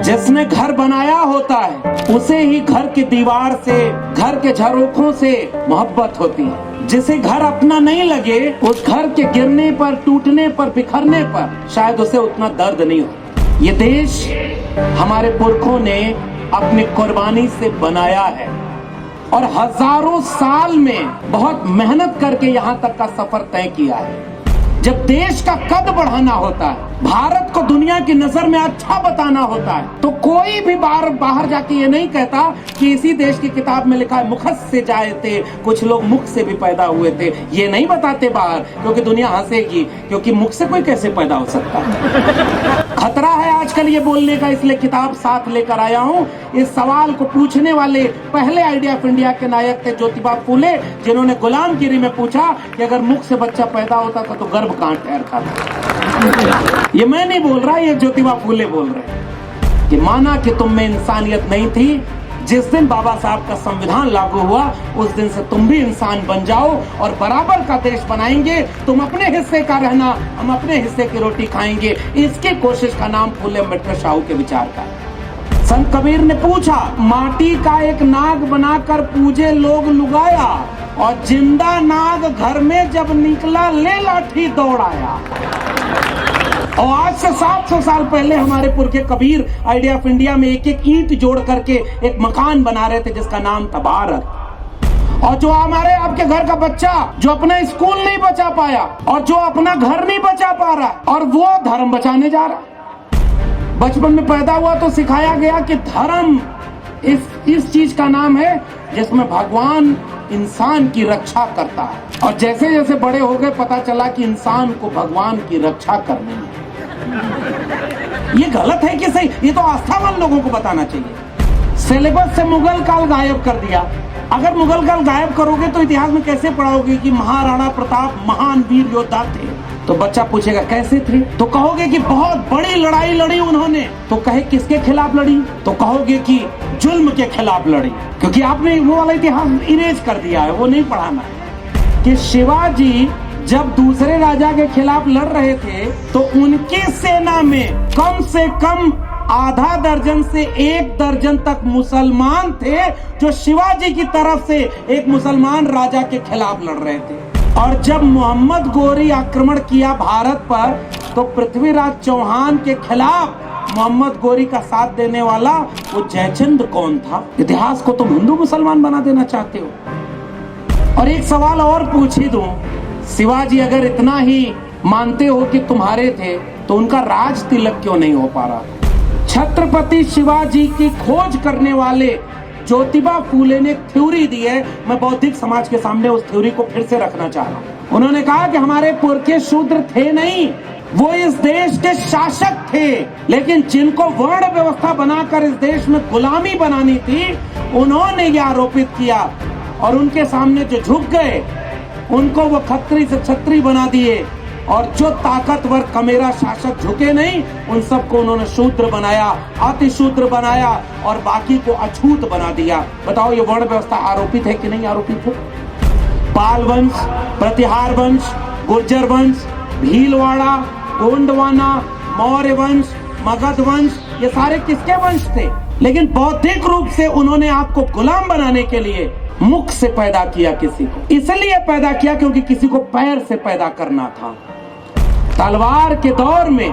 जिसने घर बनाया होता है उसे ही घर की दीवार से, घर के झरोखों से मोहब्बत होती है। जिसे घर अपना नहीं लगे, उस घर के गिरने पर, टूटने पर, बिखरने पर शायद उसे उतना दर्द नहीं हो। ये देश हमारे पुरखों ने अपनी कुर्बानी से बनाया है और हजारों साल में बहुत मेहनत करके यहाँ तक का सफर तय किया है। जब देश का कद बढ़ाना होता है, भारत को दुनिया की नजर में अच्छा बताना होता है, तो कोई भी बाहर जाके ये नहीं कहता कि इसी देश की किताब में लिखा है मुखस से जाए थे, कुछ लोग मुख से भी पैदा हुए थे। ये नहीं बताते बाहर, क्योंकि दुनिया हंसेगी, क्योंकि मुख से कोई कैसे पैदा हो सकता है। खतरा है आजकल ये बोलने का, इसलिए किताब साथ लेकर आया हूँ। इस सवाल को पूछने वाले पहले आइडिया ऑफ इंडिया के नायक थे ज्योतिबा फूले, जिन्होंने गुलामगिरी में पूछा कि अगर मुख से बच्चा पैदा होता था तो गर्भ कहाँ ठहरता था। ये मैं नहीं बोल रहा, ये ज्योतिबा फूले बोल रहे हैं कि माना कि तुम में इंसानियत नहीं थी, जिस दिन बाबा साहब का संविधान लागू हुआ उस दिन से तुम भी इंसान बन जाओ और बराबर का देश बनाएंगे। तुम अपने हिस्से का रहना, हम अपने हिस्से की रोटी खाएंगे। इसकी कोशिश का नाम फूले अम्बेडकर शाहू के विचार का है। संत कबीर ने पूछा, माटी का एक नाग बनाकर पूजे लोग लुगाया, और जिंदा नाग घर में जब निकला ले लाठी दौड़ाया। और आज से 700 साल पहले हमारे पुरखे कबीर आइडिया ऑफ इंडिया में एक एक ईंट जोड़ करके एक मकान बना रहे थे जिसका नाम था भारत। और जो हमारे आपके घर का बच्चा जो अपना स्कूल नहीं बचा पाया और जो अपना घर नहीं बचा पा रहा और वो धर्म बचाने जा रहा। बचपन में पैदा हुआ तो सिखाया गया कि धर्म इस चीज का नाम है जिसमें भगवान इंसान की रक्षा करता है, और जैसे जैसे बड़े हो गए पता चला कि इंसान को भगवान की रक्षा करनी है। ये गलत है कि सही, ये तो आस्थावान लोगों को बताना चाहिए। सिलेबस से मुगल काल गायब कर दिया। अगर मुगल काल गायब करोगे तो इतिहास में कैसे पढ़ाओगे कि महाराणा प्रताप महान वीर योद्धा थे? तो बच्चा पूछेगा कैसे थे, तो कहोगे कि बहुत बड़ी लड़ाई लड़ी उन्होंने। तो कहे किसके खिलाफ लड़ी, तो कहोगे कि जुल्म के खिलाफ लड़ी, क्योंकि आपने वो वाला इतिहास इरेज कर दिया है, वो नहीं पढ़ाना है। कि शिवाजी जब दूसरे राजा के खिलाफ लड़ रहे थे तो उनकी सेना में कम से कम आधा दर्जन से 1 दर्जन तक मुसलमान थे जो शिवाजी की तरफ से एक मुसलमान राजा के खिलाफ लड़ रहे थे। और जब मोहम्मद गोरी आक्रमण किया भारत पर तो पृथ्वीराज चौहान के खिलाफ मोहम्मद गोरी का साथ देने वाला वो जयचंद कौन था? इतिहास को तुम हिंदू मुसलमान बना देना चाहते हो। और एक सवाल और पूछ ही दूं, शिवाजी अगर इतना ही मानते हो कि तुम्हारे थे तो उनका राज तिलक क्यों नहीं हो पा रहा? छत्रपति शिवाजी की खोज करने वाले ज्योतिबा फूले ने एक थ्योरी दी है, मैं बौद्धिक समाज के सामने उस थ्योरी को फिर से रखना चाह रहा हूं। उन्होंने कहा कि हमारे पुरखे शूद्र थे नहीं, वो इस देश के शासक थे, लेकिन जिनको वर्ण व्यवस्था बनाकर इस देश में गुलामी बनानी थी उन्होंने यह आरोपित किया, और उनके सामने जो झुक गए उनको वो खत्री से छत्री बना दिए, और जो ताकतवर कमेरा शासक झुके नहीं उन सबको उन्होंने शूद्र बनाया, अति शूद्र बनाया और बाकी को अछूत बना दिया। बताओ ये वर्ण व्यवस्था आरोपित है कि नहीं आरोपित है? पाल वंश, प्रतिहार वंश, गुर्जर वंश, भीलवाड़ा, गोंडवाना, मौर्य वंश, मगध वंश, ये सारे किसके वंश थे? लेकिन बौद्धिक रूप से उन्होंने आपको गुलाम बनाने के लिए मुख से पैदा किया किसी को, इसलिए पैदा किया क्योंकि किसी को पैर से पैदा करना था। तलवार के दौर में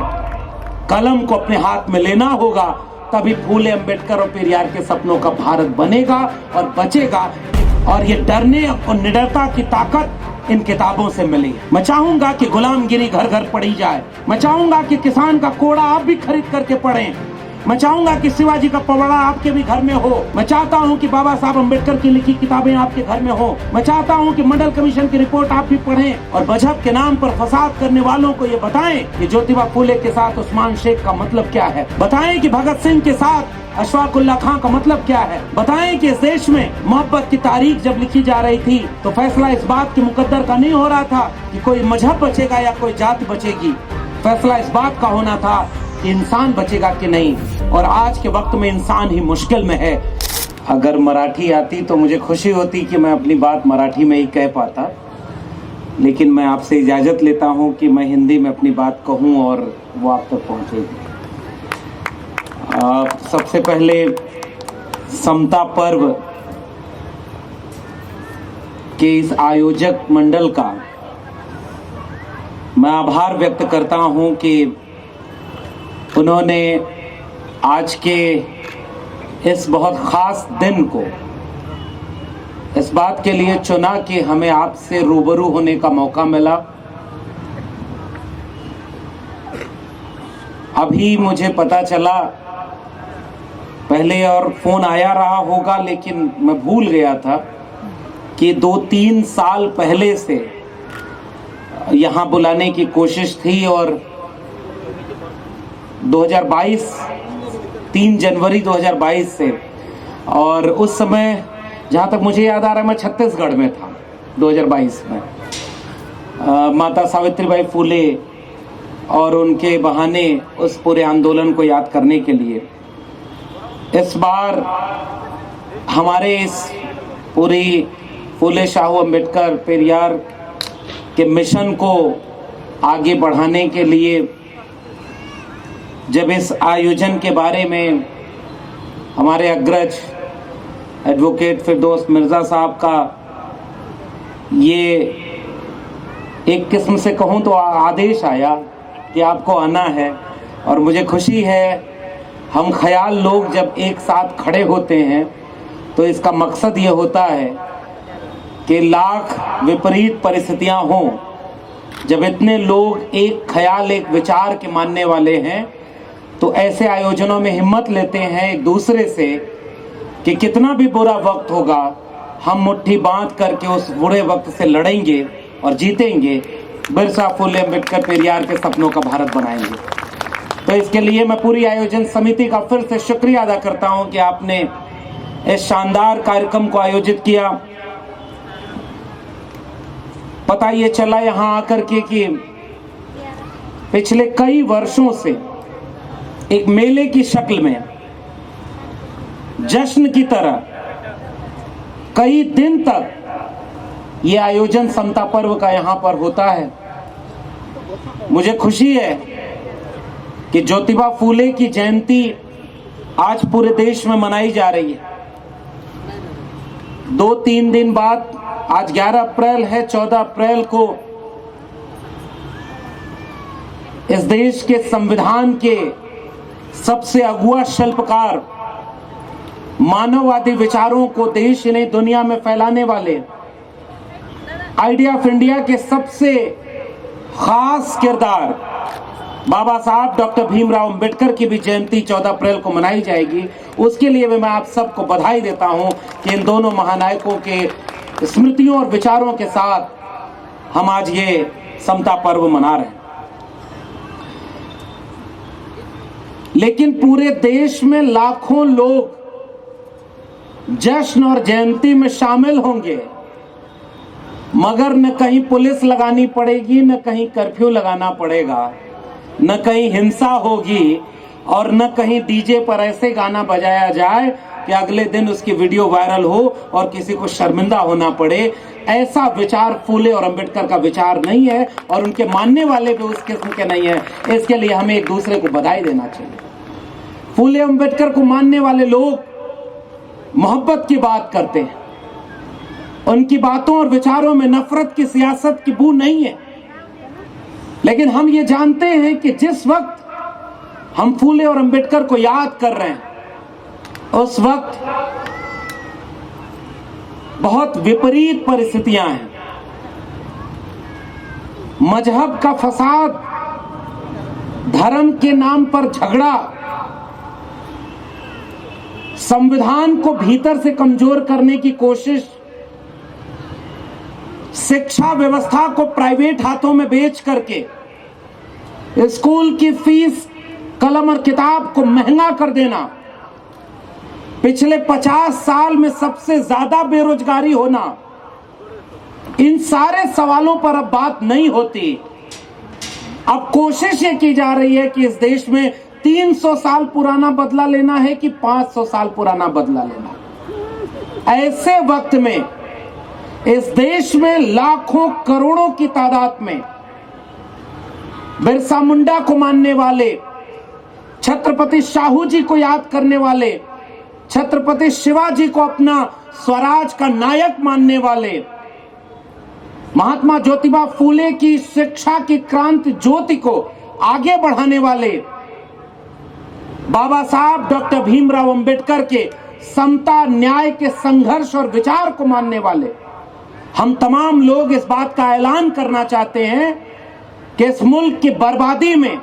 कलम को अपने हाथ में लेना होगा, तभी फूले अम्बेडकर और पेरियार के सपनों का भारत बनेगा और बचेगा। और ये डरने और निडरता की ताकत इन किताबों से मिली। मैं चाहूंगा कि गुलामगिरी घर घर पढ़ी जाए। मैं चाहूंगा कि किसान का कोड़ा आप भी खरीद करके पढ़ें। मैं चाहूंगा कि शिवाजी का पवाड़ा आपके भी घर में हो। मैं चाहता हूं कि बाबा साहब अम्बेडकर की लिखी किताबें आपके घर में हो। मैं चाहता हूं कि मंडल कमीशन की रिपोर्ट आप भी पढ़ें और मजहब के नाम पर फसाद करने वालों को ये बताएं कि ज्योतिबा फूले के साथ उस्मान शेख का मतलब क्या है। बताएं कि भगत सिंह के साथ अशफाक उल्लाह खां का मतलब क्या है। बताएं कि इस देश में मोहब्बत की तारीख जब लिखी जा रही थी तो फैसला इस बात के मुकद्दर का नहीं हो रहा था कि कोई मजहब बचेगा या कोई जाति बचेगी। फैसला इस बात का होना था कि इंसान बचेगा कि नहीं। और आज के वक्त में इंसान ही मुश्किल में है। अगर मराठी आती तो मुझे खुशी होती कि मैं अपनी बात मराठी में ही कह पाता, लेकिन मैं आपसे इजाज़त लेता हूं कि मैं हिंदी में अपनी बात कहूं और वो आप तक पहुंचेगी। सबसे पहले समता पर्व के इस आयोजक मंडल का मैं आभार व्यक्त करता हूं कि उन्होंने आज के इस बहुत खास दिन को इस बात के लिए चुना कि हमें आपसे रूबरू होने का मौका मिला। अभी मुझे पता चला, पहले और फोन आया रहा होगा लेकिन मैं भूल गया था कि 2-3 साल पहले से यहाँ बुलाने की कोशिश थी और 3 जनवरी 2022 से, और उस समय जहाँ तक मुझे याद आ रहा है मैं छत्तीसगढ़ में था 2022 में। माता सावित्रीबाई फुले और उनके बहाने उस पूरे आंदोलन को याद करने के लिए इस बार हमारे इस पूरी फुले शाहू अंबेडकर पेरियार के मिशन को आगे बढ़ाने के लिए जब इस आयोजन के बारे में हमारे अग्रज एडवोकेट फिरदौस मिर्ज़ा साहब का ये एक किस्म से कहूँ तो आदेश आया कि आपको आना है, और मुझे खुशी है हम ख्याल लोग जब एक साथ खड़े होते हैं तो इसका मकसद ये होता है कि लाख विपरीत परिस्थितियां हों, जब इतने लोग एक ख्याल एक विचार के मानने वाले हैं तो ऐसे आयोजनों में हिम्मत लेते हैं एक दूसरे से कि कितना भी बुरा वक्त होगा हम मुट्ठी बांध करके उस बुरे वक्त से लड़ेंगे और जीतेंगे, बिरसा फुले अम्बेडकर पेरियार के सपनों का भारत बनाएंगे। तो इसके लिए मैं पूरी आयोजन समिति का फिर से शुक्रिया अदा करता हूं कि आपने इस शानदार कार्यक्रम को आयोजित किया। पता ये चला यहाँ आकर के कि पिछले कई वर्षों से एक मेले की शक्ल में जश्न की तरह कई दिन तक ये आयोजन समता पर्व का यहाँ पर होता है। मुझे खुशी है कि ज्योतिबा फूले की जयंती आज पूरे देश में मनाई जा रही है। 2-3 दिन बाद आज 11 अप्रैल है, 14 अप्रैल को इस देश के संविधान के सबसे अगुआ शिल्पकार, मानववादी विचारों को देश ही नहीं दुनिया में फैलाने वाले, आइडिया ऑफ इंडिया के सबसे खास किरदार बाबा साहब डॉक्टर भीमराव अंबेडकर की भी जयंती 14 अप्रैल को मनाई जाएगी। उसके लिए मैं आप सबको बधाई देता हूं कि इन दोनों महानायकों के स्मृतियों और विचारों के साथ हम आज ये समता पर्व मना रहे हैं। लेकिन पूरे देश में लाखों लोग जश्न और जयंती में शामिल होंगे, मगर न कहीं पुलिस लगानी पड़ेगी, न कहीं कर्फ्यू लगाना पड़ेगा, न कहीं हिंसा होगी, और न कहीं डीजे पर ऐसे गाना बजाया जाए कि अगले दिन उसकी वीडियो वायरल हो और किसी को शर्मिंदा होना पड़े। ऐसा विचार फूले और अंबेडकर का विचार नहीं है, और उनके मानने वाले भी उस किस्म के नहीं है। इसके लिए हमें एक दूसरे को बधाई देना चाहिए। फूले अंबेडकर को मानने वाले लोग मोहब्बत की बात करते हैं, उनकी बातों और विचारों में नफरत की सियासत की बू नहीं है। लेकिन हम ये जानते हैं कि जिस वक्त हम फूले और अंबेडकर को याद कर रहे हैं उस वक्त बहुत विपरीत परिस्थितियां हैं। मजहब का फसाद, धर्म के नाम पर झगड़ा, संविधान को भीतर से कमजोर करने की कोशिश, शिक्षा व्यवस्था को प्राइवेट हाथों में बेच करके स्कूल की फीस, कलम और किताब को महंगा कर देना, पिछले 50 साल में सबसे ज्यादा बेरोजगारी होना, इन सारे सवालों पर अब बात नहीं होती। अब कोशिश ये की जा रही है कि इस देश में 300 साल पुराना बदला लेना है कि 500 साल पुराना बदला लेना। ऐसे वक्त में इस देश में लाखों करोड़ों की तादाद में बिरसा मुंडा को मानने वाले, छत्रपति शाहू जी को याद करने वाले, छत्रपति शिवाजी को अपना स्वराज का नायक मानने वाले, महात्मा ज्योतिबा फूले की शिक्षा की क्रांति ज्योति को आगे बढ़ाने वाले, बाबा साहब डॉक्टर भीमराव अंबेडकर के समता न्याय के संघर्ष और विचार को मानने वाले हम तमाम लोग इस बात का ऐलान करना चाहते हैं कि इस मुल्क की बर्बादी में,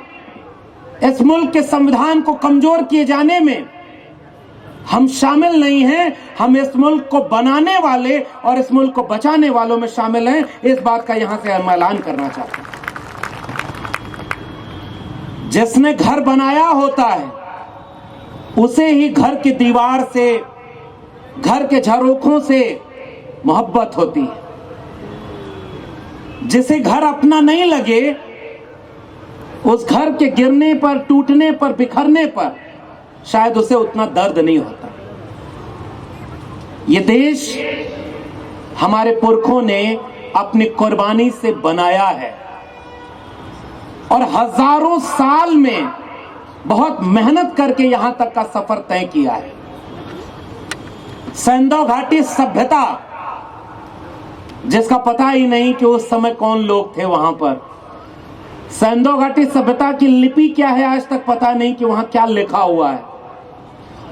इस मुल्क के संविधान को कमजोर किए जाने में हम शामिल नहीं हैं। हम इस मुल्क को बनाने वाले और इस मुल्क को बचाने वालों में शामिल हैं। इस बात का यहां से हम ऐलान करना चाहते हैं। जिसने घर बनाया होता है उसे ही घर की दीवार से, घर के झरोखों से मोहब्बत होती है। जिसे घर अपना नहीं लगे, उस घर के गिरने पर, टूटने पर, बिखरने पर शायद उसे उतना दर्द नहीं होता। ये देश हमारे पुरखों ने अपनी कुर्बानी से बनाया है और हजारों साल में बहुत मेहनत करके यहां तक का सफर तय किया है। सैंधव घाटी सभ्यता, जिसका पता ही नहीं कि उस समय कौन लोग थे वहां पर, सैंधव घाटी सभ्यता की लिपि क्या है आज तक पता नहीं कि वहां क्या लिखा हुआ है।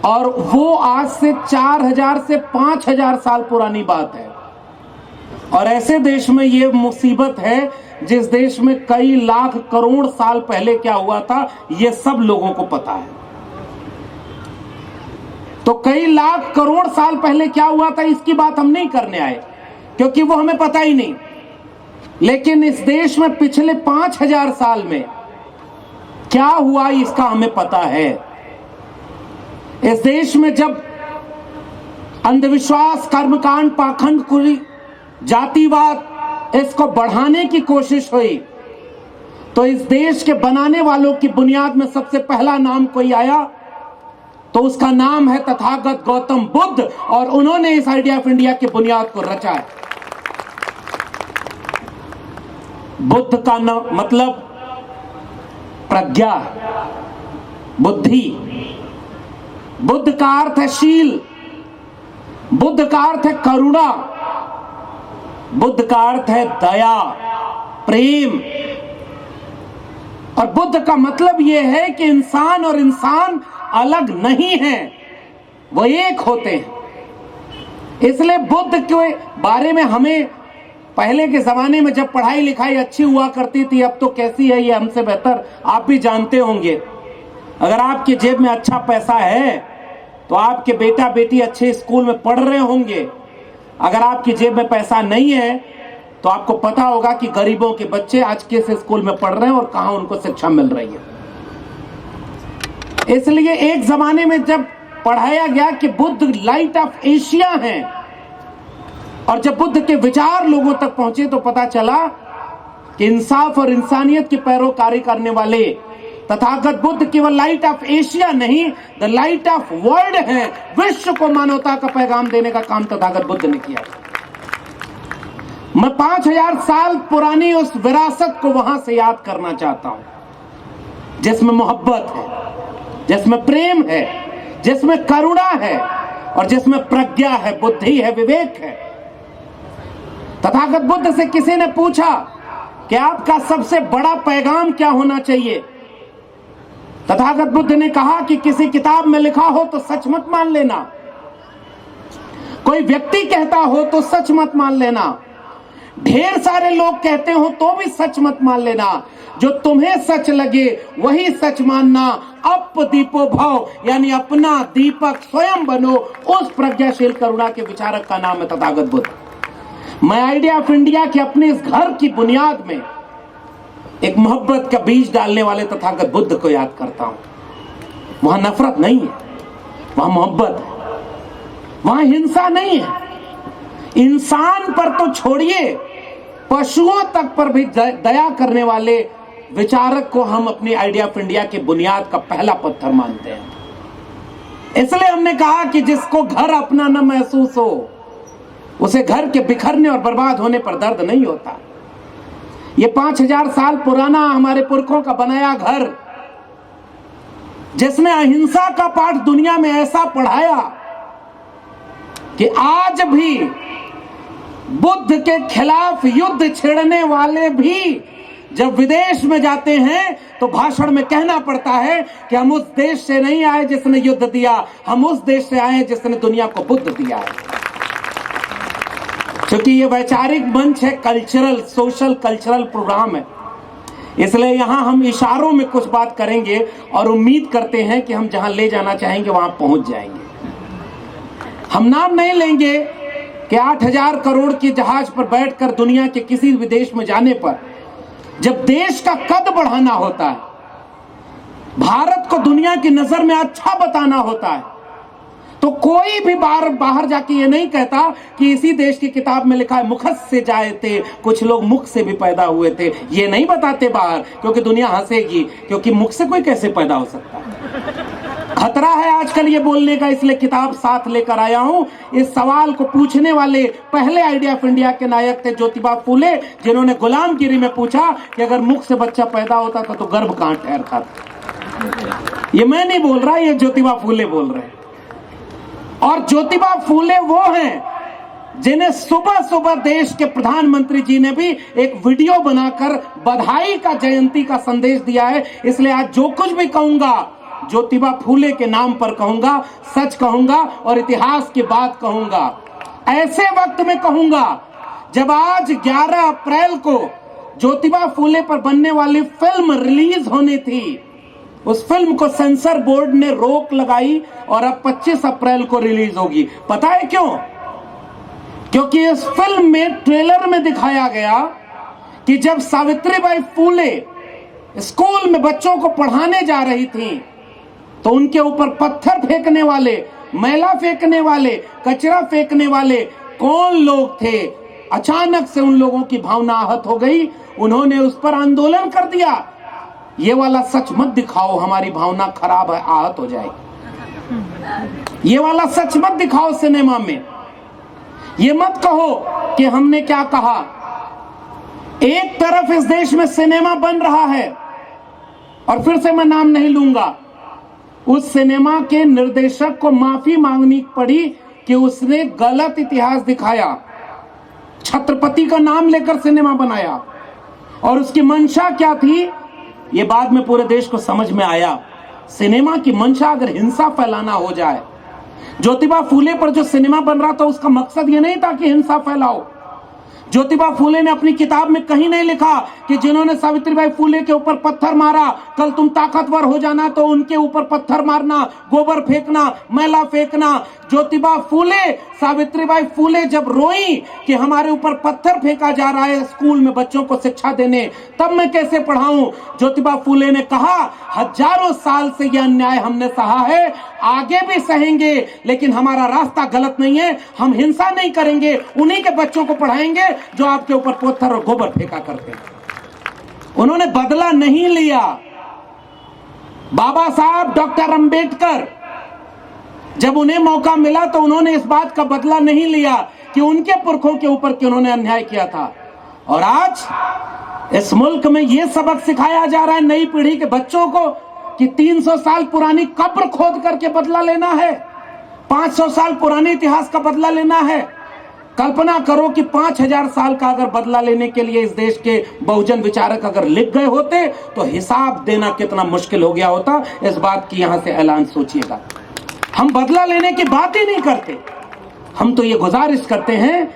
और वो आज से 4000 से 5000 साल पुरानी बात है। और ऐसे देश में ये मुसीबत है जिस देश में कई लाख करोड़ साल पहले क्या हुआ था ये सब लोगों को पता है। तो कई लाख करोड़ साल पहले क्या हुआ था इसकी बात हम नहीं करने आए, क्योंकि वो हमें पता ही नहीं। लेकिन इस देश में पिछले 5000 साल में क्या हुआ इसका हमें पता है। इस देश में जब अंधविश्वास, कर्मकांड, पाखंड, कुरी, जातिवाद इसको बढ़ाने की कोशिश हुई तो इस देश के बनाने वालों की बुनियाद में सबसे पहला नाम कोई आया तो उसका नाम है तथागत गौतम बुद्ध। और उन्होंने इस आइडिया ऑफ इंडिया की बुनियाद को रचा है। बुद्ध का मतलब प्रज्ञा, बुद्धि। बुद्ध का अर्थ है शील, बुद्ध का अर्थ है करुणा, बुद्ध का अर्थ है दया, प्रेम। और बुद्ध का मतलब यह है कि इंसान और इंसान अलग नहीं है, वो एक होते हैं। इसलिए बुद्ध के बारे में हमें पहले के जमाने में जब पढ़ाई लिखाई अच्छी हुआ करती थी, अब तो कैसी है ये हमसे बेहतर आप भी जानते होंगे। अगर आपकी जेब में अच्छा पैसा है तो आपके बेटा बेटी अच्छे स्कूल में पढ़ रहे होंगे। अगर आपकी जेब में पैसा नहीं है तो आपको पता होगा कि गरीबों के बच्चे आज किस स्कूल में पढ़ रहे हैं और कहां उनको शिक्षा मिल रही है। इसलिए एक जमाने में जब पढ़ाया गया कि बुद्ध लाइट ऑफ एशिया हैं और जब बुद्ध के विचार लोगों तक पहुंचे तो पता चला कि इंसाफ और इंसानियत की पैरोकारी करने वाले तथागत बुद्ध केवल लाइट ऑफ एशिया नहीं, द लाइट ऑफ वर्ल्ड है। विश्व को मानवता का पैगाम देने का काम तथागत बुद्ध ने किया। मैं 5000 साल पुरानी उस विरासत को वहां से याद करना चाहता हूं जिसमें मोहब्बत है, जिसमें प्रेम है, जिसमें करुणा है और जिसमें प्रज्ञा है, बुद्धि है, विवेक है। तथागत बुद्ध से किसी ने पूछा कि आपका सबसे बड़ा पैगाम क्या होना चाहिए। तथागत बुद्ध ने कहा कि किसी किताब में लिखा हो तो सच मत मान लेना, कोई व्यक्ति कहता हो तो सच मत मान लेना, ढेर सारे लोग कहते हो तो भी सच मत मान लेना। जो तुम्हें सच लगे वही सच मानना। अप दीपो भव, यानी अपना दीपक स्वयं बनो। उस प्रज्ञाशील करुणा के विचारक का नाम है तथागत बुद्ध। मैं आइडिया ऑफ इंडिया के अपने इस घर की बुनियाद में एक मोहब्बत का बीज डालने वाले तथागत बुद्ध को याद करता हूं। वहां नफरत नहीं है, वहां मोहब्बत है, वहां हिंसा नहीं है। इंसान पर तो छोड़िए, पशुओं तक पर भी दया करने वाले विचारक को हम अपनी आइडिया ऑफ इंडिया की बुनियाद का पहला पत्थर मानते हैं। इसलिए हमने कहा कि जिसको घर अपना न महसूस हो उसे घर के बिखरने और बर्बाद होने पर दर्द नहीं होता। ये 5000 साल पुराना हमारे पुरखों का बनाया घर जिसने अहिंसा का पाठ दुनिया में ऐसा पढ़ाया कि आज भी बुद्ध के खिलाफ युद्ध छेड़ने वाले भी जब विदेश में जाते हैं तो भाषण में कहना पड़ता है कि हम उस देश से नहीं आए जिसने युद्ध दिया, हम उस देश से आए जिसने दुनिया को बुद्ध दिया है। क्योंकि ये वैचारिक मंच है, कल्चरल सोशल कल्चरल प्रोग्राम है, इसलिए यहां हम इशारों में कुछ बात करेंगे और उम्मीद करते हैं कि हम जहां ले जाना चाहेंगे वहां पहुंच जाएंगे। हम नाम नहीं लेंगे कि 8,000 करोड़ के जहाज पर बैठकर दुनिया के किसी विदेश में जाने पर जब देश का कद बढ़ाना होता है, भारत को दुनिया की नजर में अच्छा बताना होता है, तो कोई भी बाहर जाके ये नहीं कहता कि इसी देश की किताब में लिखा है मुखस से जाए थे, कुछ लोग मुख से भी पैदा हुए थे। ये नहीं बताते बाहर, क्योंकि दुनिया हंसेगी, क्योंकि मुख से कोई कैसे पैदा हो सकता है। खतरा है आजकल ये बोलने का, इसलिए किताब साथ लेकर आया हूं। इस सवाल को पूछने वाले पहले आइडिया ऑफ इंडिया के नायक थे ज्योतिबा फूले, जिन्होंने गुलामगिरी में पूछा कि अगर मुख से बच्चा पैदा होता था तो गर्भ कहां ठहरता था। ये मैं नहीं बोल रहा, ये ज्योतिबा फूले बोल रहे हैं। और ज्योतिबा फूले वो हैं जिन्हें सुबह सुबह देश के प्रधानमंत्री जी ने भी एक वीडियो बनाकर बधाई का, जयंती का संदेश दिया है। इसलिए आज जो कुछ भी कहूंगा ज्योतिबा फूले के नाम पर कहूंगा, सच कहूंगा और इतिहास की बात कहूंगा। ऐसे वक्त में कहूंगा जब आज 11 अप्रैल को ज्योतिबा फूले पर बनने वाली फिल्म रिलीज होनी थी, उस फिल्म को सेंसर बोर्ड ने रोक लगाई और अब 25 अप्रैल को रिलीज होगी। पता है क्यों? क्योंकि इस फिल्म में ट्रेलर में दिखाया गया कि जब सावित्रीबाई फूले स्कूल में बच्चों को पढ़ाने जा रही थी तो उनके ऊपर पत्थर फेंकने वाले, मैला फेंकने वाले, कचरा फेंकने वाले कौन लोग थे? अचानक से उन लोगों की भावना आहत हो गई, उन्होंने उस पर आंदोलन कर दिया। ये वाला सच मत दिखाओ, हमारी भावना खराब है, आहत हो जाएगी। ये वाला सच मत दिखाओ सिनेमा में। ये मत कहो कि हमने क्या कहा। एक तरफ इस देश में सिनेमा बन रहा है और फिर से मैं नाम नहीं लूंगा, उस सिनेमा के निर्देशक को माफी मांगनी पड़ी कि उसने गलत इतिहास दिखाया, छत्रपति का नाम लेकर सिनेमा बनाया। और उसकी मंशा क्या थी ये बाद में पूरे देश को समझ में आया। सिनेमा की मंशा अगर हिंसा फैलाना हो जाए, ज्योतिबा फूले पर जो सिनेमा बन रहा था उसका मकसद ये नहीं था कि हिंसा फैलाओ। ज्योतिबा फूले ने अपनी किताब में कहीं नहीं लिखा कि जिन्होंने सावित्रीबाई फूले के ऊपर पत्थर मारा, कल तुम ताकतवर हो जाना तो उनके ऊपर पत्थर मारना, गोबर फेंकना, मैला फेंकना। ज्योतिबा फूले, सावित्रीबाई फूले जब रोई कि हमारे ऊपर पत्थर फेंका जा रहा है स्कूल में बच्चों को शिक्षा देने, तब मैं कैसे पढ़ाऊं? ज्योतिबा फूले ने कहा हजारों साल से यह अन्याय हमने सहा है, आगे भी सहेंगे, लेकिन हमारा रास्ता गलत नहीं है। हम हिंसा नहीं करेंगे, उन्हीं के बच्चों को पढ़ाएंगे जो आपके ऊपर पत्थर और गोबर फेंका करते हैं। उन्होंने बदला नहीं लिया। बाबा साहब डॉक्टर अंबेडकर जब उन्हें मौका मिला तो उन्होंने इस बात का बदला नहीं लिया कि उनके पुरखों के ऊपर कि उन्होंने अन्याय किया था। और आज इस मुल्क में यह सबक सिखाया जा रहा है नई पीढ़ी के बच्चों को कि 300 साल पुरानी कब्र खोद करके बदला लेना है, 500 साल पुराने इतिहास का बदला लेना है। कल्पना करो कि 5000 साल का अगर बदला लेने के लिए इस देश के बहुजन विचारक अगर लिख गए होते तो हिसाब देना कितना मुश्किल हो गया होता। इस बात की यहां से ऐलान सोचिएगा। हम बदला लेने की बात ही नहीं करते, हम तो ये गुजारिश करते हैं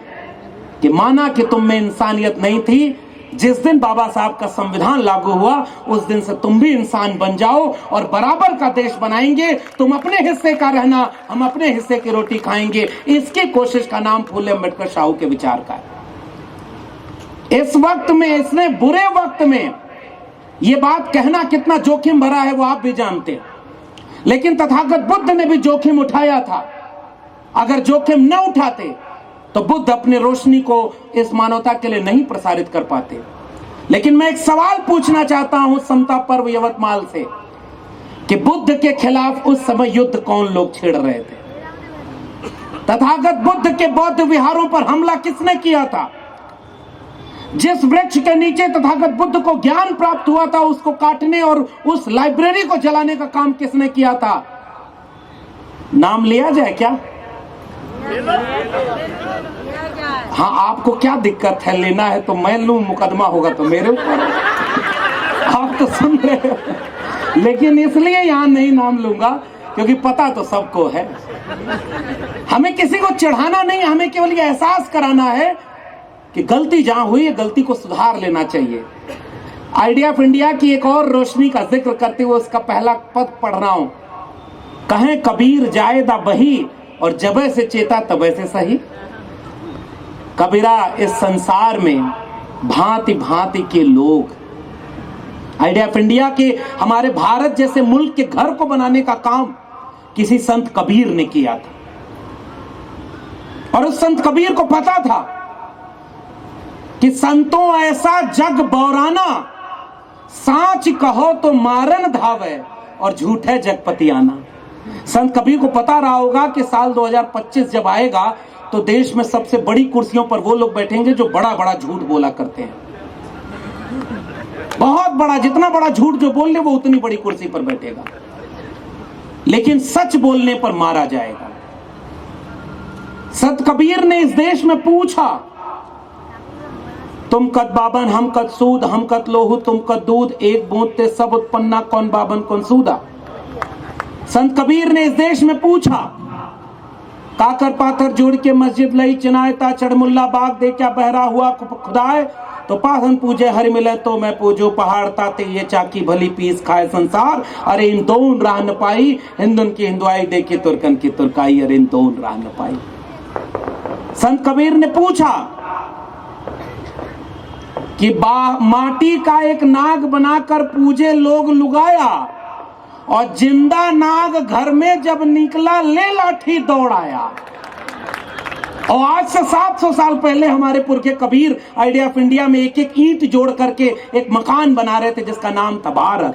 कि माना कि तुम में इंसानियत नहीं थी, जिस दिन बाबा साहब का संविधान लागू हुआ उस दिन से तुम भी इंसान बन जाओ और बराबर का देश बनाएंगे। तुम अपने हिस्से का रहना, हम अपने हिस्से की रोटी खाएंगे। इसकी कोशिश का नाम फूले अम्बेडकर साहू के विचार का है। इस वक्त में, इसने बुरे वक्त में ये बात कहना कितना जोखिम भरा है वो आप भी जानते हैं, लेकिन तथागत बुद्ध ने भी जोखिम उठाया था। अगर जोखिम न उठाते तो बुद्ध अपनी रोशनी को इस मानवता के लिए नहीं प्रसारित कर पाते। लेकिन मैं एक सवाल पूछना चाहता हूं समता पर्व यवतमाल से कि बुद्ध के खिलाफ उस समय युद्ध कौन लोग छेड़ रहे थे? तथागत बुद्ध के बौद्ध विहारों पर हमला किसने किया था? जिस वृक्ष के नीचे तथागत बुद्ध को ज्ञान प्राप्त हुआ था, उसको काटने और उस लाइब्रेरी को जलाने का काम किसने किया था? नाम लिया जाए क्या? हाँ, आपको क्या दिक्कत है? लेना है तो मैं लूं, मुकदमा होगा तो मेरे ऊपर। आप तो सुन रहे हो, लेकिन इसलिए यहां नहीं नाम लूंगा क्योंकि पता तो सबको है। हमें किसी को चढ़ाना नहीं, हमें केवल ये एहसास कराना है कि गलती जहां हुई है, गलती को सुधार लेना चाहिए। आइडिया ऑफ इंडिया की एक और रोशनी का जिक्र करते हुए उसका पहला पद पढ़ रहा हूं। कहें कबीर जायदा बही और जबे से चेता तबे से सही। कबीरा, इस संसार में भांति भांति के लोग। आइडिया ऑफ इंडिया के हमारे भारत जैसे मुल्क के घर को बनाने का काम किसी संत कबीर ने किया था, और उस संत कबीर को पता था कि संतों ऐसा जग बौराना, साच कहो तो मारन धावे और झूठे जगपतियाना। संत कबीर को पता रहा होगा कि साल 2025 जब आएगा तो देश में सबसे बड़ी कुर्सियों पर वो लोग बैठेंगे जो बड़ा बड़ा झूठ बोला करते हैं। बहुत बड़ा, जितना बड़ा झूठ जो बोल ले वो उतनी बड़ी कुर्सी पर बैठेगा, लेकिन सच बोलने पर मारा जाएगा। संत कबीर ने इस देश में पूछा, तुम कद बाबन हम कद सूद, हम कद लोहू तुम कद दूध, एक बूंद ते सब उत्पन्ना, कौन बाबन कौन सूदा। संत कबीर ने इस देश में पूछा, काकर पाथर जोड़ के मस्जिद लई, चिनायता चढ़मुल्ला बाग दे क्या बहरा हुआ खुदाए, तो पासन पूजे हरि मिले तो मैं पूजो, पहाड़ ताते ये चाकी भली पीस खाए संसार, अरे इन दोन राह न पाई, हिंदुन की हिंदुआई देखी तुर्कन की तुर्काई, अरे इन दोन राह न पाई। संत कबीर ने पूछा कि माटी का एक नाग बनाकर पूजे लोग लुगाया, और जिंदा नाग घर में जब निकला ले लाठी दौड़ाया। और आज से 700 साल पहले हमारे पुरखे कबीर आइडिया ऑफ इंडिया में एक एक ईंट जोड़ करके एक मकान बना रहे थे जिसका नाम था भारत।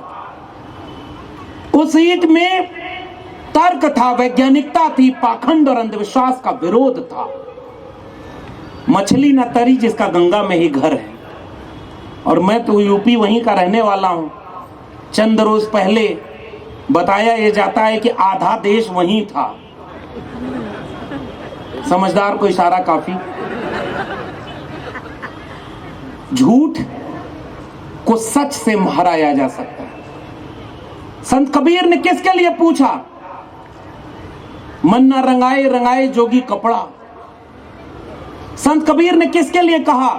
उस ईंट में तर्क था, वैज्ञानिकता थी, पाखंड और अंधविश्वास का विरोध था। मछली न तरी जिसका गंगा में ही घर है। और मैं तो यूपी वहीं का रहने वाला हूं। चंद रोज पहले बताया यह जाता है कि आधा देश वहीं था। समझदार को इशारा काफी। झूठ को सच से हराया जा सकता है। संत कबीर ने किसके लिए पूछा? मन न रंगाए रंगाए जोगी कपड़ा। संत कबीर ने किसके लिए कहा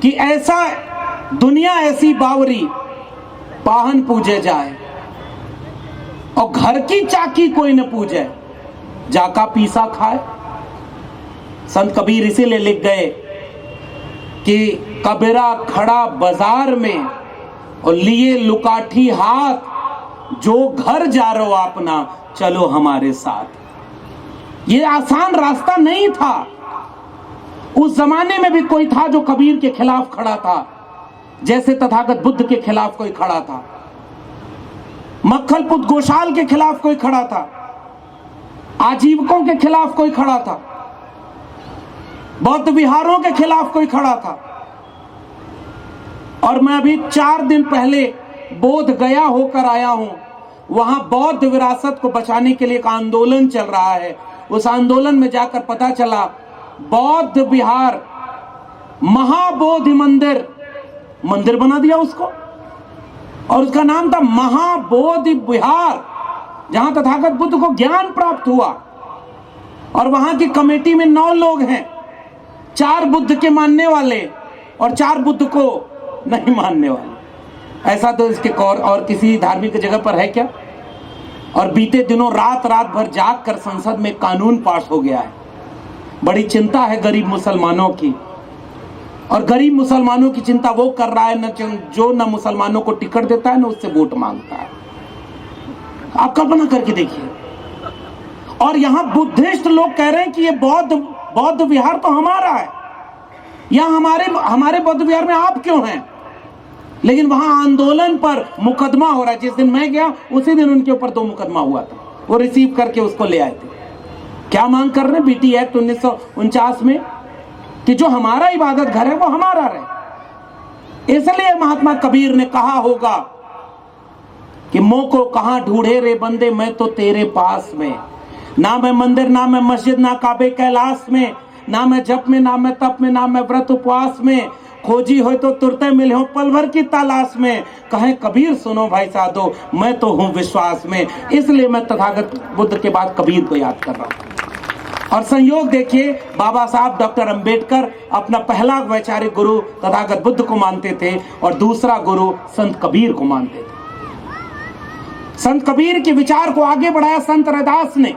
कि ऐसा दुनिया ऐसी बावरी, पाहन पूजे जाए और घर की चाकी कोई न पूजे, जाका पीसा खाए। संत कबीर इसीलिए लिख गए कि कबीरा खड़ा बाजार में और लिए लुकाठी हाथ, जो घर जा रहे हो अपना चलो हमारे साथ। ये आसान रास्ता नहीं था। उस जमाने में भी कोई था जो कबीर के खिलाफ खड़ा था, जैसे तथागत बुद्ध के खिलाफ कोई खड़ा था, मक्खलपुत गोशाल के खिलाफ कोई खड़ा था, आजीवकों के खिलाफ कोई खड़ा था, बौद्ध विहारों के खिलाफ कोई खड़ा था। और मैं अभी 4 दिन पहले बोध गया होकर आया हूं। वहां बौद्ध विरासत को बचाने के लिए एक आंदोलन चल रहा है। उस आंदोलन में जाकर पता चला बौद्ध विहार महाबोधि मंदिर बना दिया उसको, और उसका नाम था महाबोधि विहार, जहां तथागत बुद्ध को ज्ञान प्राप्त हुआ। और वहां की कमेटी में 9 लोग हैं, 4 बुद्ध के मानने वाले और 4 बुद्ध को नहीं मानने वाले। ऐसा तो इसके और किसी धार्मिक जगह पर है क्या? और बीते दिनों रात भर जाग कर संसद में कानून पास हो गया है। बड़ी चिंता है गरीब मुसलमानों की, और गरीब मुसलमानों की चिंता वो कर रहा है जो न मुसलमानों को टिकट देता है न उससे वोट मांगता है। आप कल्पना करके देखिए। और यहां बुद्धिस्ट लोग कह रहे हैं कि ये बौद्ध विहार तो हमारा है, यहां हमारे बौद्ध विहार में आप क्यों हैं? लेकिन वहां आंदोलन पर मुकदमा हो रहा है। जिस दिन मैं गया उसी दिन उनके ऊपर 2 मुकदमा हुआ था। वो रिसीव करके उसको ले आए थे। क्या मांग कर रहे हैं? बीटी एक्ट 1949 में कि जो हमारा इबादत घर है वो हमारा रहे। इसलिए महात्मा कबीर ने कहा होगा कि मोह को कहां ढूंढे रे बंदे, मैं तो तेरे पास में। ना मैं मंदिर, ना मैं मस्जिद, ना काबे कैलाश में, ना मैं जप में, ना मैं तप में, ना मैं व्रत उपवास में। खोजी हो तो तुरते मिले हो पल भर की तलाश में। कहे कबीर सुनो भाई साधो, मैं तो हूं विश्वास में। इसलिए मैं तथागत बुद्ध के बाद कबीर को याद कर रहा हूं। और संयोग देखिए, बाबा साहब डॉक्टर अंबेडकर अपना पहला वैचारिक गुरु तथागत बुद्ध को मानते थे और दूसरा गुरु संत कबीर को मानते थे। संत कबीर के विचार को आगे बढ़ाया संत रैदास ने।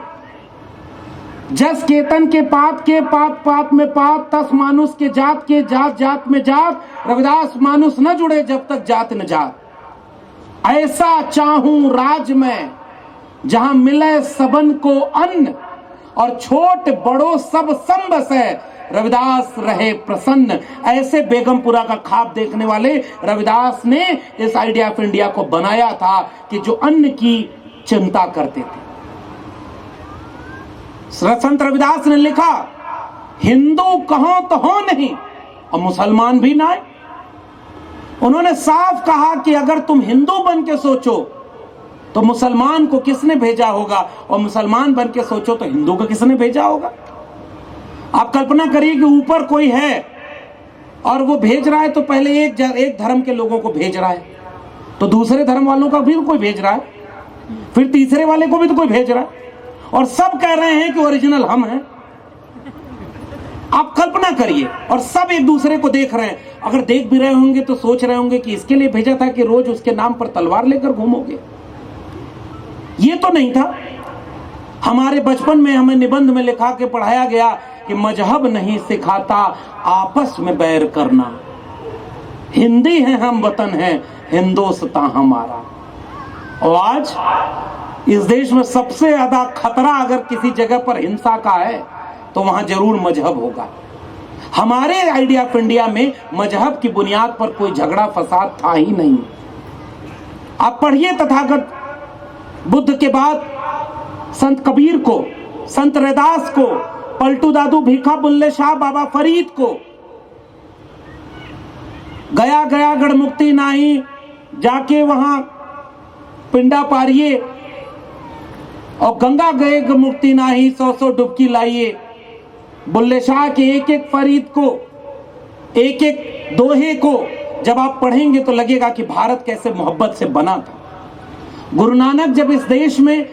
जस केतन के पात पात में पात, तस मानुष के जात जात में जात। रविदास मानुष न जुड़े जब तक जात न जात। ऐसा चाहूं राज में जहां मिले सबन को अन्न, और छोट बड़ो सब संबस है, रविदास रहे प्रसन्न। ऐसे बेगमपुरा का ख्वाब देखने वाले रविदास ने इस आइडिया ऑफ इंडिया को बनाया था कि जो अन्न की चिंता करते थे। संत रविदास ने लिखा, हिंदू कहो तो हो नहीं और मुसलमान भी ना है। उन्होंने साफ कहा कि अगर तुम हिंदू बन के सोचो तो मुसलमान को किसने भेजा होगा, और मुसलमान बन के सोचो तो हिंदू को किसने भेजा होगा। आप कल्पना करिए कि ऊपर कोई है और वो भेज रहा है तो पहले एक धर्म के लोगों को भेज रहा है, तो दूसरे धर्म वालों का भी कोई भेज रहा है, फिर तीसरे वाले को भी तो कोई भेज रहा है, और सब कह रहे हैं कि ओरिजिनल हम हैं। आप कल्पना करिए, और सब एक दूसरे को देख रहे हैं। अगर देख भी रहे होंगे तो सोच रहे होंगे कि इसके लिए भेजा था कि रोज उसके नाम पर तलवार लेकर घूमोगे। ये तो नहीं था। हमारे बचपन में हमें निबंध में लिखा के पढ़ाया गया कि मजहब नहीं सिखाता आपस में बैर करना। हिंदी है हम, वतन है हिंदुस्तान हमारा। और आज इस देश में सबसे ज्यादा खतरा अगर किसी जगह पर हिंसा का है तो वहां जरूर मजहब होगा। हमारे आइडिया ऑफ इंडिया में मजहब की बुनियाद पर कोई झगड़ा फसाद था ही नहीं। आप पढ़िए तथागत बुद्ध के बाद संत कबीर को, संत रैदास को, पलटू दादू भीखा बुल्ले शाह बाबा फरीद को। गया गया गढ़ मुक्ति नाही, जाके वहां पिंडा पारिए, और गंगा गए मुक्ति नाही, 100 डुबकी लाइए। बुल्ले शाह के एक एक फरीद को, एक एक दोहे को जब आप पढ़ेंगे तो लगेगा कि भारत कैसे मोहब्बत से बना था। गुरु नानक जब इस देश में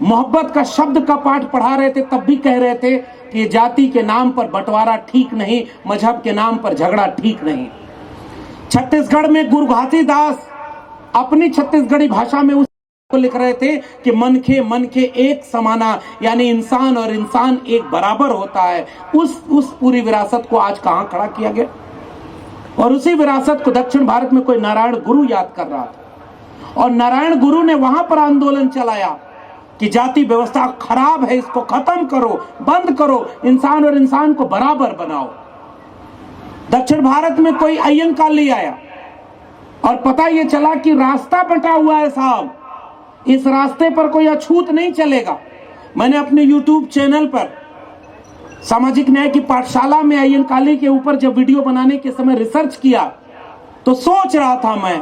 मोहब्बत का शब्द का पाठ पढ़ा रहे थे तब भी कह रहे थे कि जाति के नाम पर बंटवारा ठीक नहीं, मजहब के नाम पर झगड़ा ठीक नहीं। छत्तीसगढ़ में गुरु घासीदास अपनी छत्तीसगढ़ी भाषा में को लिख रहे थे कि मन के एक समाना, यानी इंसान और इंसान एक बराबर होता है। उस पूरी विरासत को आज कहां खड़ा किया गया, और उसी विरासत को दक्षिण भारत में कोई नारायण गुरु याद कर रहा था, और नारायण गुरु ने वहां पर आंदोलन चलाया कि जाति व्यवस्था खराब है, इसको खत्म करो, बंद करो, इंसान और इंसान को बराबर बनाओ। दक्षिण भारत में कोई अय्यंकाली आया और पता ये चला कि रास्ता बंटा हुआ है साहब, इस रास्ते पर कोई अछूत नहीं चलेगा। मैंने अपने YouTube चैनल पर सामाजिक न्याय की पाठशाला में अय्यंकाली के ऊपर जब वीडियो बनाने के समय रिसर्च किया तो सोच रहा था मैं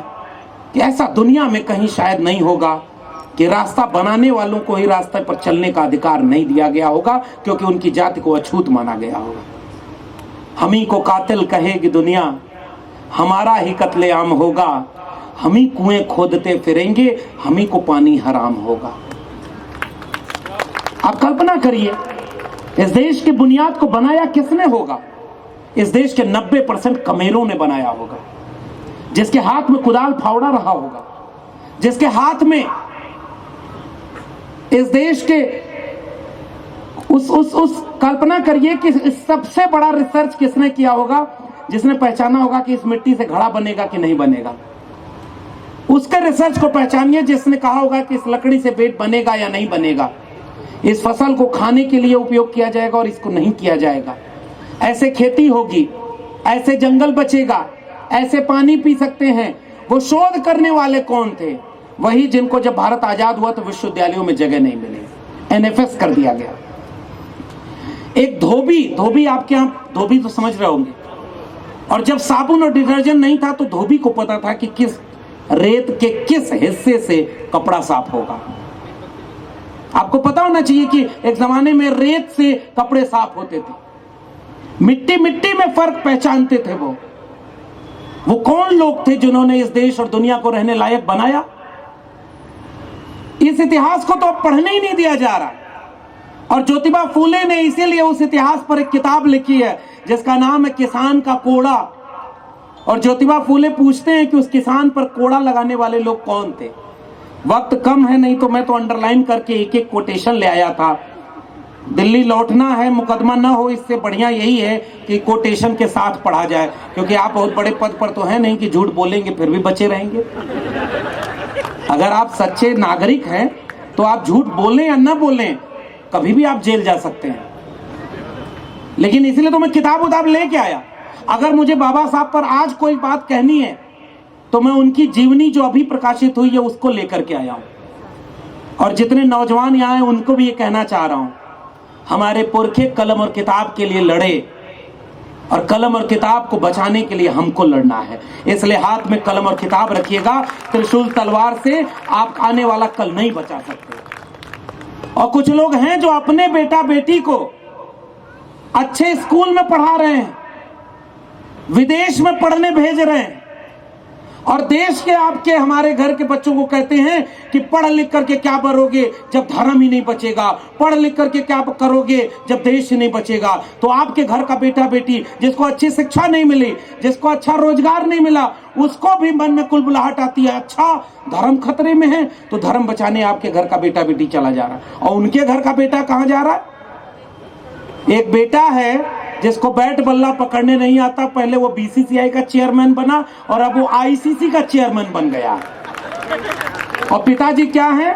कि ऐसा दुनिया में कहीं शायद नहीं होगा कि रास्ता बनाने वालों को ही रास्ते पर चलने का अधिकार नहीं दिया गया होगा, क्योंकि उनकी जाति को अछूत माना गया होगा। हम ही को कातिल कहेगी दुनिया, हमारा ही कत्लेआम होगा, हम ही कुएं खोदते फिरेंगे, हम ही को पानी हराम होगा। आप कल्पना करिए, इस देश की बुनियाद को बनाया किसने होगा? इस देश के 90% कमेरों ने बनाया होगा, जिसके हाथ में कुदाल फावड़ा रहा होगा, जिसके हाथ में इस देश के उस कल्पना करिए कि सबसे बड़ा रिसर्च किसने किया होगा, जिसने पहचाना होगा कि इस मिट्टी से घड़ा बनेगा कि नहीं बनेगा। उसके रिसर्च को पहचानिए जिसने कहा होगा कि इस लकड़ी से बेट बनेगा या नहीं बनेगा, इस फसल को खाने के लिए उपयोग किया जाएगा और इसको नहीं किया जाएगा, ऐसे खेती होगी, ऐसे जंगल बचेगा, ऐसे पानी पी सकते हैं। वो शोध करने वाले कौन थे? वही जिनको जब भारत आजाद हुआ तो विश्वविद्यालयों में जगह नहीं मिली, NFS कर दिया गया। एक धोबी आपके यहाँ धोबी तो समझ रहे होंगे, और जब साबुन और डिटर्जेंट नहीं था तो धोबी को पता था कि किस रेत के किस हिस्से से कपड़ा साफ होगा। आपको पता होना चाहिए कि एक जमाने में रेत से कपड़े साफ होते थे, मिट्टी में फर्क पहचानते थे। वो कौन लोग थे जिन्होंने इस देश और दुनिया को रहने लायक बनाया? इस इतिहास को तो अब पढ़ने ही नहीं दिया जा रहा। और ज्योतिबा फूले ने इसीलिए उस इतिहास पर एक किताब लिखी है जिसका नाम है किसान का कोड़ा। और ज्योतिबा फूले पूछते हैं कि उस किसान पर कोड़ा लगाने वाले लोग कौन थे। वक्त कम है, नहीं तो मैं तो अंडरलाइन करके एक एक कोटेशन ले आया था। दिल्ली लौटना है, मुकदमा ना हो, इससे बढ़िया यही है कि कोटेशन के साथ पढ़ा जाए, क्योंकि आप बहुत बड़े पद पर तो है नहीं कि झूठ बोलेंगे फिर भी बचे रहेंगे। अगर आप सच्चे नागरिक हैं तो आप झूठ बोलें या ना बोलें, कभी भी आप जेल जा सकते हैं। लेकिन इसलिए तो मैं किताब लेके आया। अगर मुझे बाबा साहब पर आज कोई बात कहनी है तो मैं उनकी जीवनी जो अभी प्रकाशित हुई है उसको लेकर के आया हूं। और जितने नौजवान यहाँ हैं उनको भी ये कहना चाह रहा हूं, हमारे पुरखे कलम और किताब के लिए लड़े और कलम और किताब को बचाने के लिए हमको लड़ना है। इसलिए हाथ में कलम और किताब रखिएगा, त्रिशूल तलवार से आप आने वाला कल नहीं बचा सकते। और कुछ लोग हैं जो अपने बेटा बेटी को अच्छे स्कूल में पढ़ा रहे हैं, विदेश में पढ़ने भेज रहे हैं, और देश के आपके हमारे घर के बच्चों को कहते हैं कि पढ़ लिख करके क्या करोगे जब धर्म ही नहीं बचेगा, पढ़ लिख करके क्या करोगे जब देश ही नहीं बचेगा। तो आपके घर का बेटा बेटी जिसको अच्छी शिक्षा नहीं मिली, जिसको अच्छा रोजगार नहीं मिला, उसको भी मन में कुलबुलाहट आती है, अच्छा धर्म खतरे में है, तो धर्म बचाने आपके घर का बेटा बेटी चला जा रहा है। और उनके घर का बेटा कहां जा रहा है? एक बेटा है जिसको बैट बल्ला पकड़ने नहीं आता, पहले वो बीसीसीआई का चेयरमैन बना और अब वो आईसीसी का चेयरमैन बन गया। और पिताजी क्या हैं?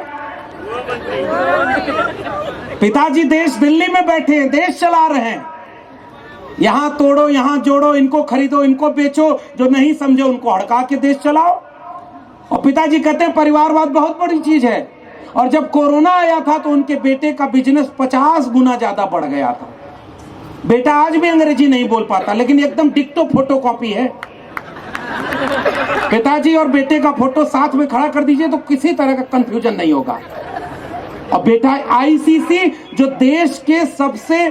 पिताजी देश दिल्ली में बैठे हैं, देश चला रहे हैं। यहां तोड़ो, यहां जोड़ो, इनको खरीदो, इनको बेचो, जो नहीं समझे उनको हड़का के देश चलाओ। और पिताजी कहते हैं परिवारवाद बहुत बड़ी चीज है। और जब कोरोना आया था तो उनके बेटे का बिजनेस 50 गुना ज्यादा बढ़ गया था। बेटा आज भी अंग्रेजी नहीं बोल पाता, लेकिन एकदम डिक्टो फोटो कॉपी है। पिताजी और बेटे का फोटो साथ में खड़ा कर दीजिए तो किसी तरह का कंफ्यूजन नहीं होगा। और बेटा आईसीसी, जो देश के सबसे,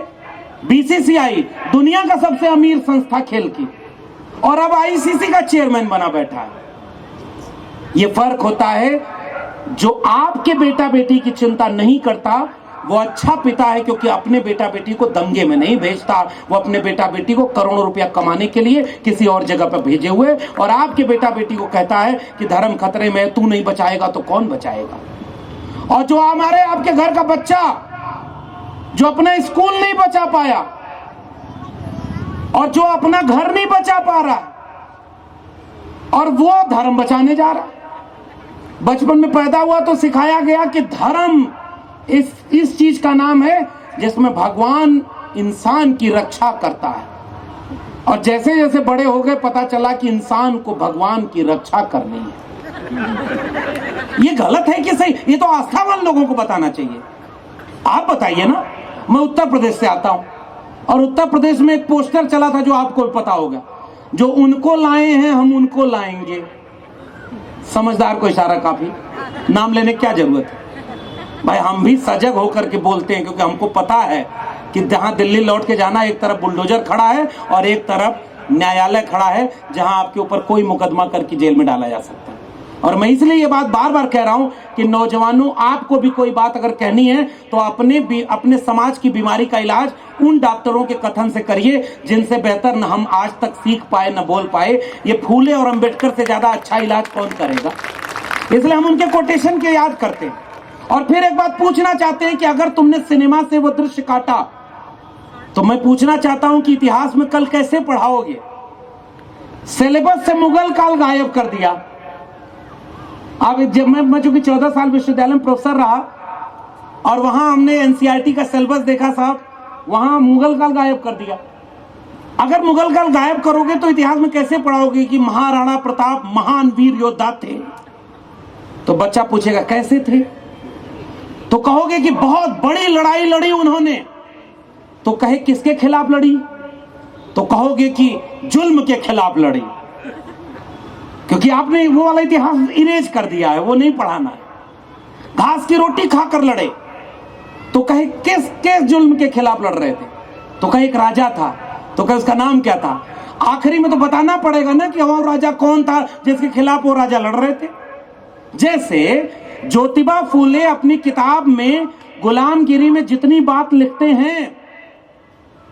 बीसीसीआई दुनिया का सबसे अमीर संस्था खेल की, और अब आईसीसी का चेयरमैन बना बैठा है। ये फर्क होता है। जो आपके बेटा बेटी की चिंता नहीं करता वो अच्छा पिता है, क्योंकि अपने बेटा बेटी को दंगे में नहीं भेजता, वो अपने बेटा बेटी को करोड़ों रुपया कमाने के लिए किसी और जगह पर भेजे हुए। और आपके बेटा बेटी को कहता है कि धर्म खतरे में, तू नहीं बचाएगा तो कौन बचाएगा। और जो हमारे आपके घर का बच्चा जो अपना स्कूल नहीं बचा पाया और जो अपना घर नहीं बचा पा रहा और वो धर्म बचाने जा रहा। बचपन में पैदा हुआ तो सिखाया गया कि धर्म इस चीज का नाम है जिसमें भगवान इंसान की रक्षा करता है। और जैसे जैसे बड़े हो गए पता चला कि इंसान को भगवान की रक्षा करनी है। ये गलत है कि सही? ये तो आस्थावान लोगों को बताना चाहिए। आप बताइए ना। मैं उत्तर प्रदेश से आता हूं और उत्तर प्रदेश में एक पोस्टर चला था जो आपको पता होगा, जो उनको लाए हैं हम उनको लाएंगे। समझदार को इशारा काफी, नाम लेने क्या जरूरत है भाई। हम भी सजग होकर के बोलते हैं, क्योंकि हमको पता है कि जहां दिल्ली लौट के जाना, एक तरफ बुलडोजर खड़ा है और एक तरफ न्यायालय खड़ा है जहां आपके ऊपर कोई मुकदमा करके जेल में डाला जा सकता है। और मैं इसलिए ये बात बार बार कह रहा हूं कि नौजवानों, आपको भी कोई बात अगर कहनी है तो अपने समाज की बीमारी का इलाज उन डॉक्टरों के कथन से करिए जिनसे बेहतर न हम आज तक सीख पाए न बोल पाए। ये फूले और अंबेडकर से ज्यादा अच्छा इलाज कौन करेगा? इसलिए हम उनके कोटेशन के याद करते हैं। और फिर एक बात पूछना चाहते हैं कि अगर तुमने सिनेमा से वो दृश्य काटा तो मैं पूछना चाहता हूं कि इतिहास में कल कैसे पढ़ाओगे? सिलेबस से मुगल काल गायब कर दिया। अब जब मैं चूंकि 14 साल विश्वविद्यालय में प्रोफेसर रहा और वहां हमने एनसीईआरटी का सिलेबस देखा साहब, वहां मुगल काल गायब कर दिया। अगर मुगल काल गायब करोगे तो इतिहास में कैसे पढ़ाओगे कि महाराणा प्रताप महान वीर योद्धा थे? तो बच्चा पूछेगा कैसे थे? तो कहोगे कि बहुत बड़ी लड़ाई लड़ी उन्होंने, तो कहे किसके खिलाफ लड़ी, तो कहोगे कि जुल्म के खिलाफ लड़ी, क्योंकि आपने वो वाला इतिहास इरेज कर दिया है, वो नहीं पढ़ाना है। घास की रोटी खाकर लड़े, तो कहे किस जुल्म के खिलाफ लड़ रहे थे, तो कहे एक राजा था, तो कहे उसका नाम क्या था। आखिरी में तो बताना पड़ेगा ना कि वो राजा कौन था जिसके खिलाफ वो राजा लड़ रहे थे। जैसे ज्योतिबा फूले अपनी किताब में गुलामगिरी में जितनी बात लिखते हैं,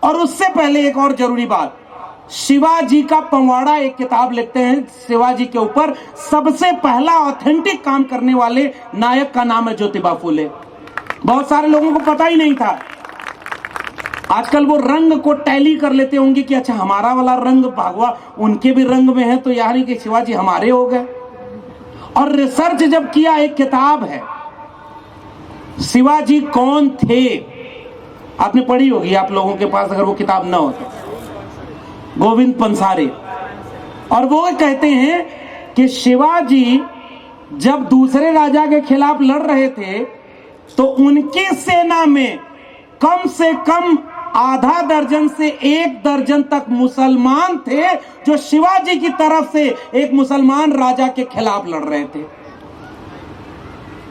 और उससे पहले एक और जरूरी बात, शिवाजी का पंवाड़ा एक किताब लिखते हैं। शिवाजी के ऊपर सबसे पहला ऑथेंटिक काम करने वाले नायक का नाम है ज्योतिबा फूले। बहुत सारे लोगों को पता ही नहीं था। आजकल वो रंग को टैली कर लेते होंगे कि अच्छा हमारा वाला रंग भागवा उनके भी रंग में है, तो यानी कि शिवाजी हमारे हो गए। और रिसर्च जब किया, एक किताब है शिवाजी कौन थे, आपने पढ़ी होगी, आप लोगों के पास अगर वो किताब ना हो तो, गोविंद पंसारे। और वो कहते हैं कि शिवाजी जब दूसरे राजा के खिलाफ लड़ रहे थे तो उनकी सेना में कम से कम आधा दर्जन से 1 दर्जन तक मुसलमान थे जो शिवाजी की तरफ से एक मुसलमान राजा के खिलाफ लड़ रहे थे।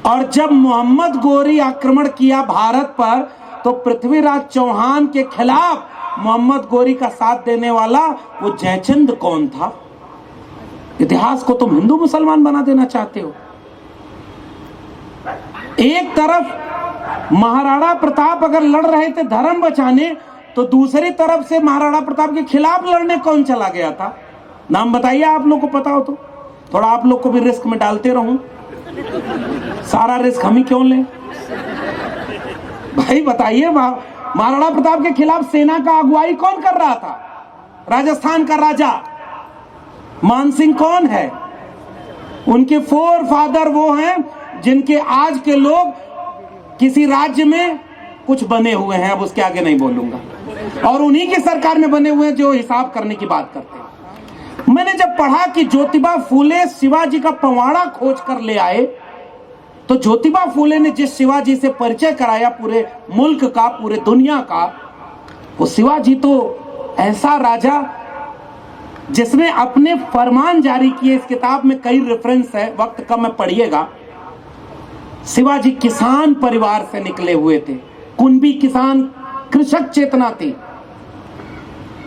और जब मोहम्मद गोरी आक्रमण किया भारत पर, तो पृथ्वीराज चौहान के खिलाफ मोहम्मद गोरी का साथ देने वाला वो जयचंद कौन था। इतिहास को तुम हिंदू मुसलमान बना देना चाहते हो। एक तरफ महाराणा प्रताप अगर लड़ रहे थे धर्म बचाने, तो दूसरी तरफ से महाराणा प्रताप के खिलाफ लड़ने कौन चला गया था? नाम बताइए, आप लोग को पता हो तो। थोड़ा आप लोग को भी रिस्क में डालते रहूं, सारा रिस्क हम ही क्यों लें भाई? बताइए, महाराणा प्रताप के खिलाफ सेना का अगुवाई कौन कर रहा था? राजस्थान का राजा मानसिंह कौन है? उनके फोर फादर वो हैं जिनके आज के लोग किसी राज्य में कुछ बने हुए हैं, अब उसके आगे नहीं बोलूंगा, और उन्हीं की सरकार में बने हुए हैं जो हिसाब करने की बात करते हैं। मैंने जब पढ़ा कि ज्योतिबा फूले शिवाजी का पंवाड़ा खोज कर ले आए, तो ज्योतिबा फूले ने जिस शिवाजी से परिचय कराया पूरे मुल्क का, पूरे दुनिया का, वो शिवाजी तो ऐसा राजा जिसने अपने फरमान जारी किए। इस किताब में कई रेफरेंस है, वक्त कम है, पढ़िएगा। शिवाजी किसान परिवार से निकले हुए थे, कुंभी किसान, कृषक चेतना थी।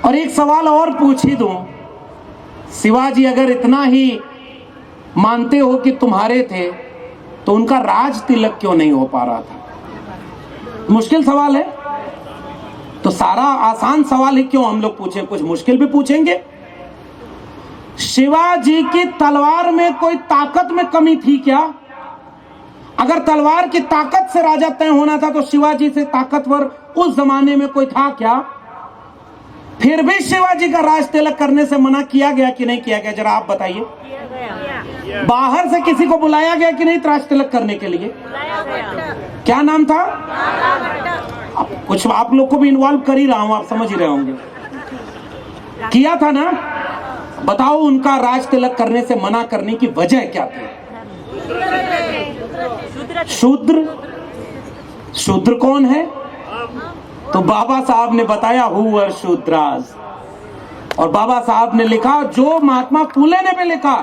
और एक सवाल और पूछ ही दूं, शिवाजी अगर इतना ही मानते हो कि तुम्हारे थे, तो उनका राज तिलक क्यों नहीं हो पा रहा था? मुश्किल सवाल है। तो सारा आसान सवाल ही क्यों हम लोग पूछें, कुछ मुश्किल भी पूछेंगे। शिवाजी की तलवार में कोई ताकत में कमी थी क्या? अगर तलवार की ताकत से राजा तय होना था, तो शिवाजी से ताकतवर उस जमाने में कोई था क्या? फिर भी शिवाजी का राज तिलक करने से मना किया गया कि नहीं किया गया? जरा आप बताइए। बाहर से किसी को बुलाया गया कि नहीं राज तिलक करने के लिए? क्या नाम था? कुछ आप लोग को भी इन्वॉल्व कर ही रहा हूं, आप समझ ही रहे होंगे। किया था ना? बताओ, उनका राज तिलक करने से मना करने की वजह क्या थी? शूद्र। शूद्र कौन है? तो बाबा साहब ने बताया, हु आर शूद्रास। और बाबा साहब ने लिखा, जो महात्मा फूले ने भी लिखा,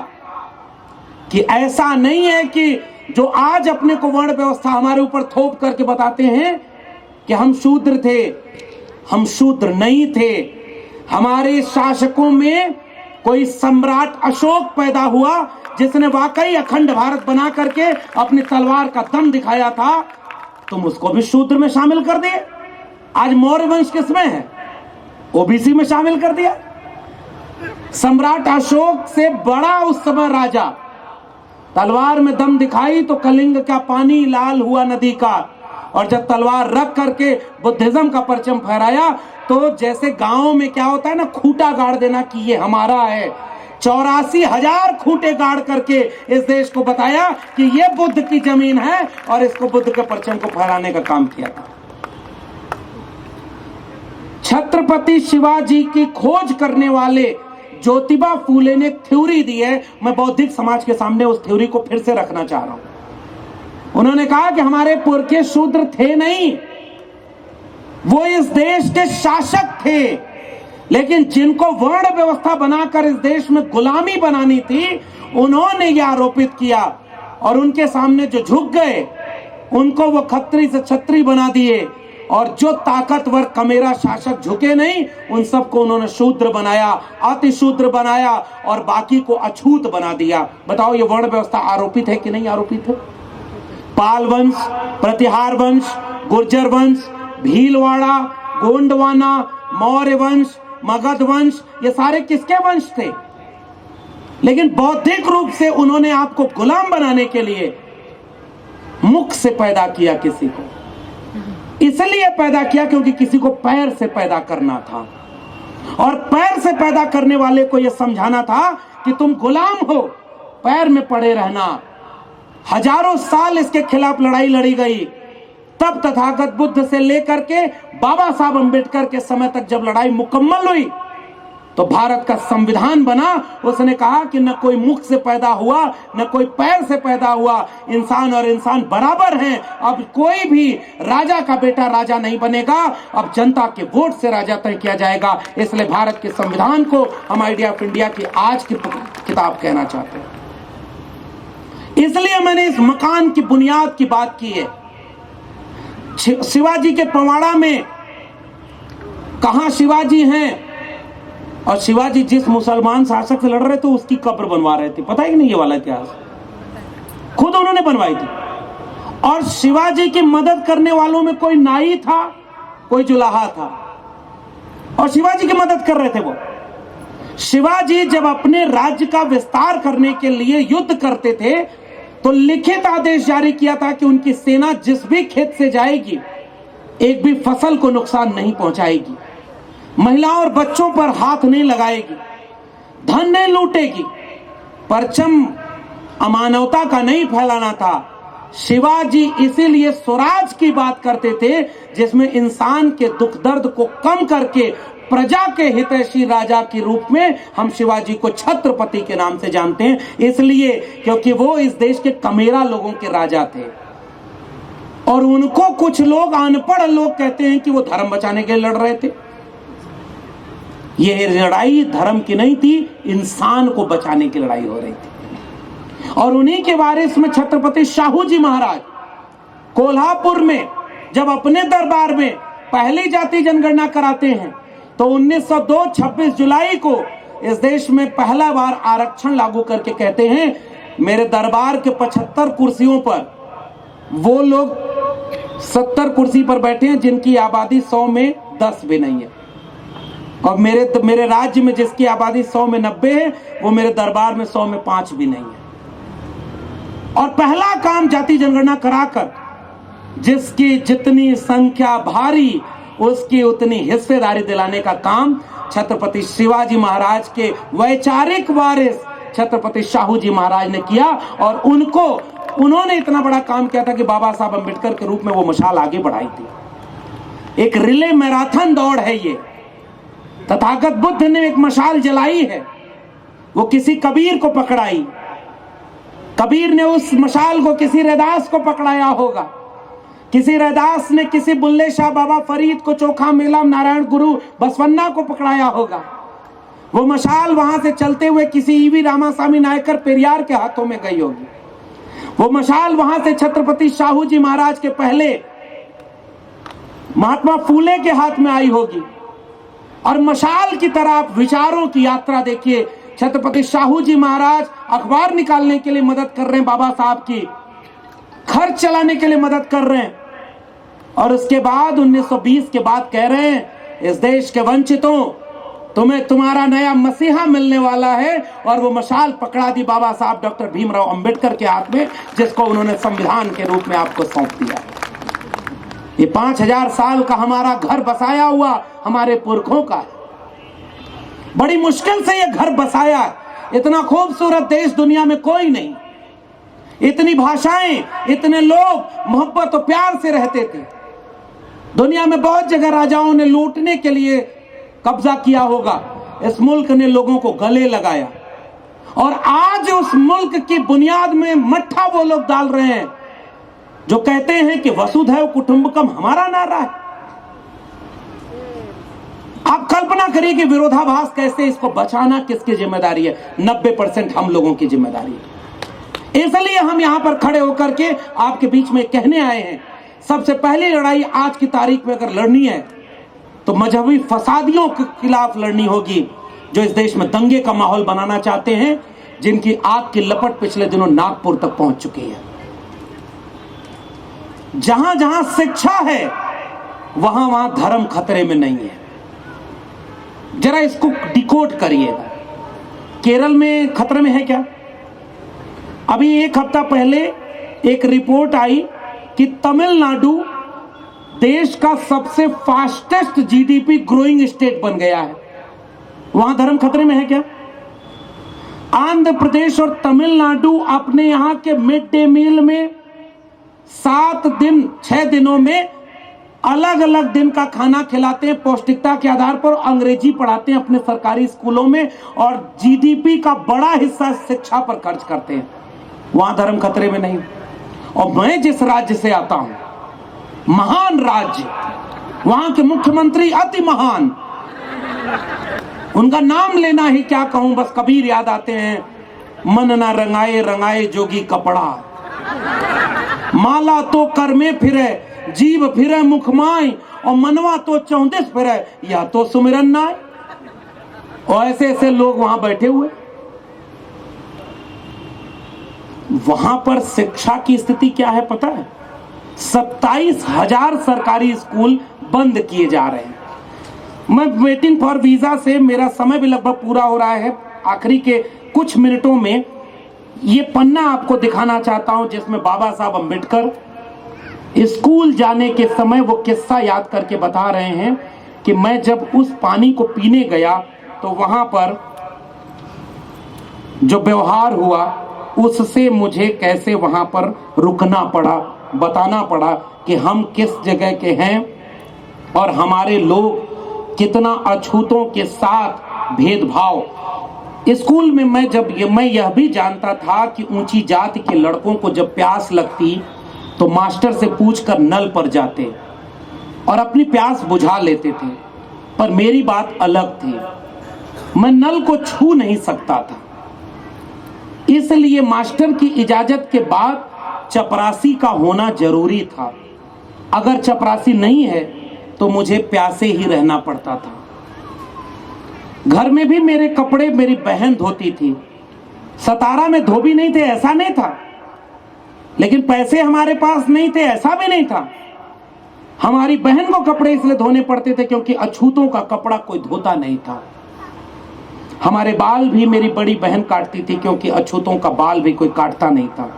कि ऐसा नहीं है कि जो आज अपने को वर्ण व्यवस्था हमारे ऊपर थोप करके बताते हैं कि हम शूद्र थे। हम शूद्र नहीं थे। हमारे शासकों में कोई सम्राट अशोक पैदा हुआ जिसने वाकई अखंड भारत बना करके अपनी तलवार का दम दिखाया था। तुम उसको भी शूद्र में शामिल कर दिए। आज मौर्य वंश किसमें है? ओबीसी में शामिल कर दिया। सम्राट अशोक से बड़ा उस समय राजा, तलवार में दम दिखाई तो कलिंग का पानी लाल हुआ नदी का। और जब तलवार रख करके बुद्धिज्म का परचम फहराया, तो जैसे गांव में क्या होता है ना, खूंटा गाड़ देना कि ये हमारा है। 84,000 खूंटे गाड़ करके इस देश को बताया कि ये बुद्ध की जमीन है, और इसको बुद्ध के परचम को फहराने का काम किया था। छत्रपति शिवाजी की खोज करने वाले ज्योतिबा फूले ने थ्योरी दी है। मैं बौद्धिक समाज के सामने उस थ्योरी को फिर से रखना चाह रहा हूं। उन्होंने कहा कि हमारे पुरखे शूद्र थे नहीं, वो इस देश के शासक थे, लेकिन जिनको वर्ण व्यवस्था बनाकर इस देश में गुलामी बनानी थी, उन्होंने यह आरोपित किया और उनके सामने जो झुक गए उनको वो खत्री से छत्री बना दिए, और जो ताकतवर कमेरा शासक झुके नहीं उन सबको उन्होंने शूद्र बनाया, अति शूद्र बनाया और बाकी को अछूत बना दिया। बताओ ये वर्ण व्यवस्था आरोपित है कि नहीं आरोपित है? पाल वंश, प्रतिहार वंश, गुर्जर वंश, भीलवाड़ा, गोंडवाना, मौर्य वंश, मगध वंश, ये सारे किसके वंश थे? लेकिन बौद्धिक रूप से उन्होंने आपको गुलाम बनाने के लिए मुख से पैदा किया, किसी को इसलिए पैदा किया क्योंकि किसी को पैर से पैदा करना था, और पैर से पैदा करने वाले को यह समझाना था कि तुम गुलाम हो, पैर में पड़े रहना। हजारों साल इसके खिलाफ लड़ाई लड़ी गई, तब तथागत बुद्ध से लेकर के बाबा साहब अंबेडकर के समय तक जब लड़ाई मुकम्मल हुई तो भारत का संविधान बना। उसने कहा कि न कोई मुख से पैदा हुआ न कोई पैर से पैदा हुआ, इंसान और इंसान बराबर हैं। अब कोई भी राजा का बेटा राजा नहीं बनेगा, अब जनता के वोट से राजा तय किया जाएगा। इसलिए भारत के संविधान को हम आइडिया ऑफ इंडिया की आज की किताब कहना चाहते हैं। इसलिए मैंने इस मकान की बुनियाद की बात की है। शिवाजी के पवाड़ा में कहां शिवाजी हैं, और शिवाजी जिस मुसलमान शासक से लड़ रहे थे उसकी कब्र बनवा रहे थे। पता ही नहीं ये वाला इतिहास, खुद उन्होंने बनवाई थी। और शिवाजी की मदद करने वालों में कोई नाई था, कोई जुलाहा था, और शिवाजी की मदद कर रहे थे वो। शिवाजी जब अपने राज्य का विस्तार करने के लिए युद्ध करते थे तो लिखित आदेश जारी किया था कि उनकी सेना जिस भी खेत से जाएगी एक भी फसल को नुकसान नहीं पहुंचाएगी, महिलाओं और बच्चों पर हाथ नहीं लगाएगी, धन नहीं लूटेगी। परचम अमानवता का नहीं फैलाना था। शिवाजी इसीलिए स्वराज की बात करते थे जिसमें इंसान के दुख दर्द को कम करके प्रजा के हितैषी राजा के रूप में हम शिवाजी को छत्रपति के नाम से जानते हैं, इसलिए क्योंकि वो इस देश के कमेरा लोगों के राजा थे। और उनको कुछ लोग अनपढ़ लोग कहते हैं कि वो धर्म बचाने के लिए लड़ रहे थे। यह लड़ाई धर्म की नहीं थी, इंसान को बचाने की लड़ाई हो रही थी। और उन्हीं के वारिस में छत्रपति शाहू जी महाराज कोल्हापुर में जब अपने दरबार में पहली जाति जनगणना कराते हैं तो 1902 26 जुलाई को इस देश में पहला बार आरक्षण लागू करके कहते हैं मेरे दरबार के 75 कुर्सियों पर वो लोग 70 कुर्सी पर बैठे हैं जिनकी आबादी 100 में 10 भी नहीं है, और मेरे राज्य में जिसकी आबादी 100 में 90 है वो मेरे दरबार में 100 में 5 भी नहीं है। और पहला काम जाति जनगणना कराकर जिसकी जितनी संख्या भारी उसकी उतनी हिस्सेदारी दिलाने का काम छत्रपति शिवाजी महाराज के वैचारिक वारिस छत्रपति शाहू जी महाराज ने किया। और उन्होंने इतना बड़ा काम किया था कि बाबा साहब अंबेडकर के रूप में वो मशाल आगे बढ़ाई थी। एक रिले मैराथन दौड़ है ये। तथागत बुद्ध ने एक मशाल जलाई है, वो किसी कबीर को पकड़ाई, कबीर ने उस मशाल को किसी रैदास को पकड़ाया होगा, किसी रैदास ने किसी बुल्ले शाह बाबा फरीद को, चोखा मेला नारायण गुरु बसवन्ना को पकड़ाया होगा। वो मशाल वहां से चलते हुए किसी ईवी रामास्वामी नायकर पेरियार के हाथों में गई होगी। वो मशाल वहां से छत्रपति शाहू जी महाराज के पहले महात्मा फूले के हाथ में आई होगी। और मशाल की तरह आप विचारों की यात्रा देखिए। छत्रपति शाहू जी महाराज अखबार निकालने के लिए मदद कर रहे हैं बाबा साहब की, खर्च चलाने के लिए मदद कर रहे हैं, और उसके बाद 1920 के बाद कह रहे हैं इस देश के वंचितों तुम्हें तुम्हारा नया मसीहा मिलने वाला है। और वो मशाल पकड़ा दी बाबा साहब डॉक्टर भीमराव अंबेडकर के हाथ में, जिसको उन्होंने संविधान के रूप में आपको सौंप दिया। ये 5000 साल का हमारा घर बसाया हुआ हमारे पुरखों का है। बड़ी मुश्किल से ये घर बसाया। इतना खूबसूरत देश दुनिया में कोई नहीं, इतनी भाषाएं, इतने लोग मोहब्बत और प्यार से रहते थे। दुनिया में बहुत जगह राजाओं ने लूटने के लिए कब्जा किया होगा, इस मुल्क ने लोगों को गले लगाया। और आज उस मुल्क की बुनियाद में मट्ठा वो लोग डाल रहे हैं जो कहते हैं कि वसुधैव कुटुंबकम हमारा नारा है। आप कल्पना करिए कि विरोधाभास कैसे, इसको बचाना किसकी जिम्मेदारी है? 90% हम लोगों की जिम्मेदारी है। इसलिए हम यहां पर खड़े होकर के आपके बीच में कहने आए हैं, सबसे पहली लड़ाई आज की तारीख में अगर लड़नी है तो मजहबी फसादियों के खिलाफ लड़नी होगी, जो इस देश में दंगे का माहौल बनाना चाहते हैं, जिनकी आग की लपट पिछले दिनों नागपुर तक पहुंच चुकी है। जहां जहां शिक्षा है वहां वहां धर्म खतरे में नहीं है। जरा इसको डिकोड करिएगा। केरल में खतरे में है क्या? अभी एक हफ्ता पहले एक रिपोर्ट आई कि तमिलनाडु देश का सबसे फास्टेस्ट जीडीपी ग्रोइंग स्टेट बन गया है। वहां धर्म खतरे में है क्या? आंध्र प्रदेश और तमिलनाडु अपने यहां के मिड डे मील में 6 दिनों में अलग अलग दिन का खाना खिलाते हैं, पौष्टिकता के आधार पर अंग्रेजी पढ़ाते हैं अपने सरकारी स्कूलों में, और जीडीपी का बड़ा हिस्सा शिक्षा पर खर्च करते हैं। वहां धर्म खतरे में नहीं। और मैं जिस राज्य से आता हूं, महान राज्य, वहां के मुख्यमंत्री अति महान, उनका नाम लेना ही क्या कहूं, बस कबीर याद आते हैं। मन ना रंगाए रंगाए जोगी कपड़ा, माला तो कर में फिरे, जीव फिरे मुखमाई, और मनवा तो 34 फिरे, या तो सुमिरन नाय। और ऐसे ऐसे लोग वहां बैठे हुए। वहां पर शिक्षा की स्थिति क्या है पता है? 27,000 सरकारी स्कूल बंद किए जा रहे हैं। मैं वेटिंग फॉर वीजा से, मेरा समय भी लगभग पूरा हो रहा है, आखिरी के कुछ मिनटों में ये पन्ना आपको दिखाना चाहता हूं, जिसमें बाबा साहब अंबेडकर स्कूल जाने के समय वो किस्सा याद करके बता रहे हैं कि मैं जब उस पानी को पीने गया तो वहां पर जो व्यवहार हुआ उससे मुझे कैसे वहां पर रुकना पड़ा, बताना पड़ा कि हम किस जगह के हैं और हमारे लोग कितना अछूतों के साथ भेदभाव। स्कूल में मैं यह भी जानता था कि ऊंची जाति के लड़कों को जब प्यास लगती तो मास्टर से पूछकर नल पर जाते और अपनी प्यास बुझा लेते थे, पर मेरी बात अलग थी। मैं नल को छू नहीं सकता था, इसलिए मास्टर की इजाजत के बाद चपरासी का होना जरूरी था। अगर चपरासी नहीं है तो मुझे प्यासे ही रहना पड़ता था। घर में भी मेरे कपड़े मेरी बहन धोती थी। सतारा में धोबी नहीं थे ऐसा नहीं था, लेकिन पैसे हमारे पास नहीं थे ऐसा भी नहीं था। हमारी बहन को कपड़े इसलिए धोने पड़ते थे क्योंकि अछूतों का कपड़ा कोई धोता नहीं था। हमारे बाल भी मेरी बड़ी बहन काटती थी क्योंकि अछूतों का बाल भी कोई काटता नहीं था।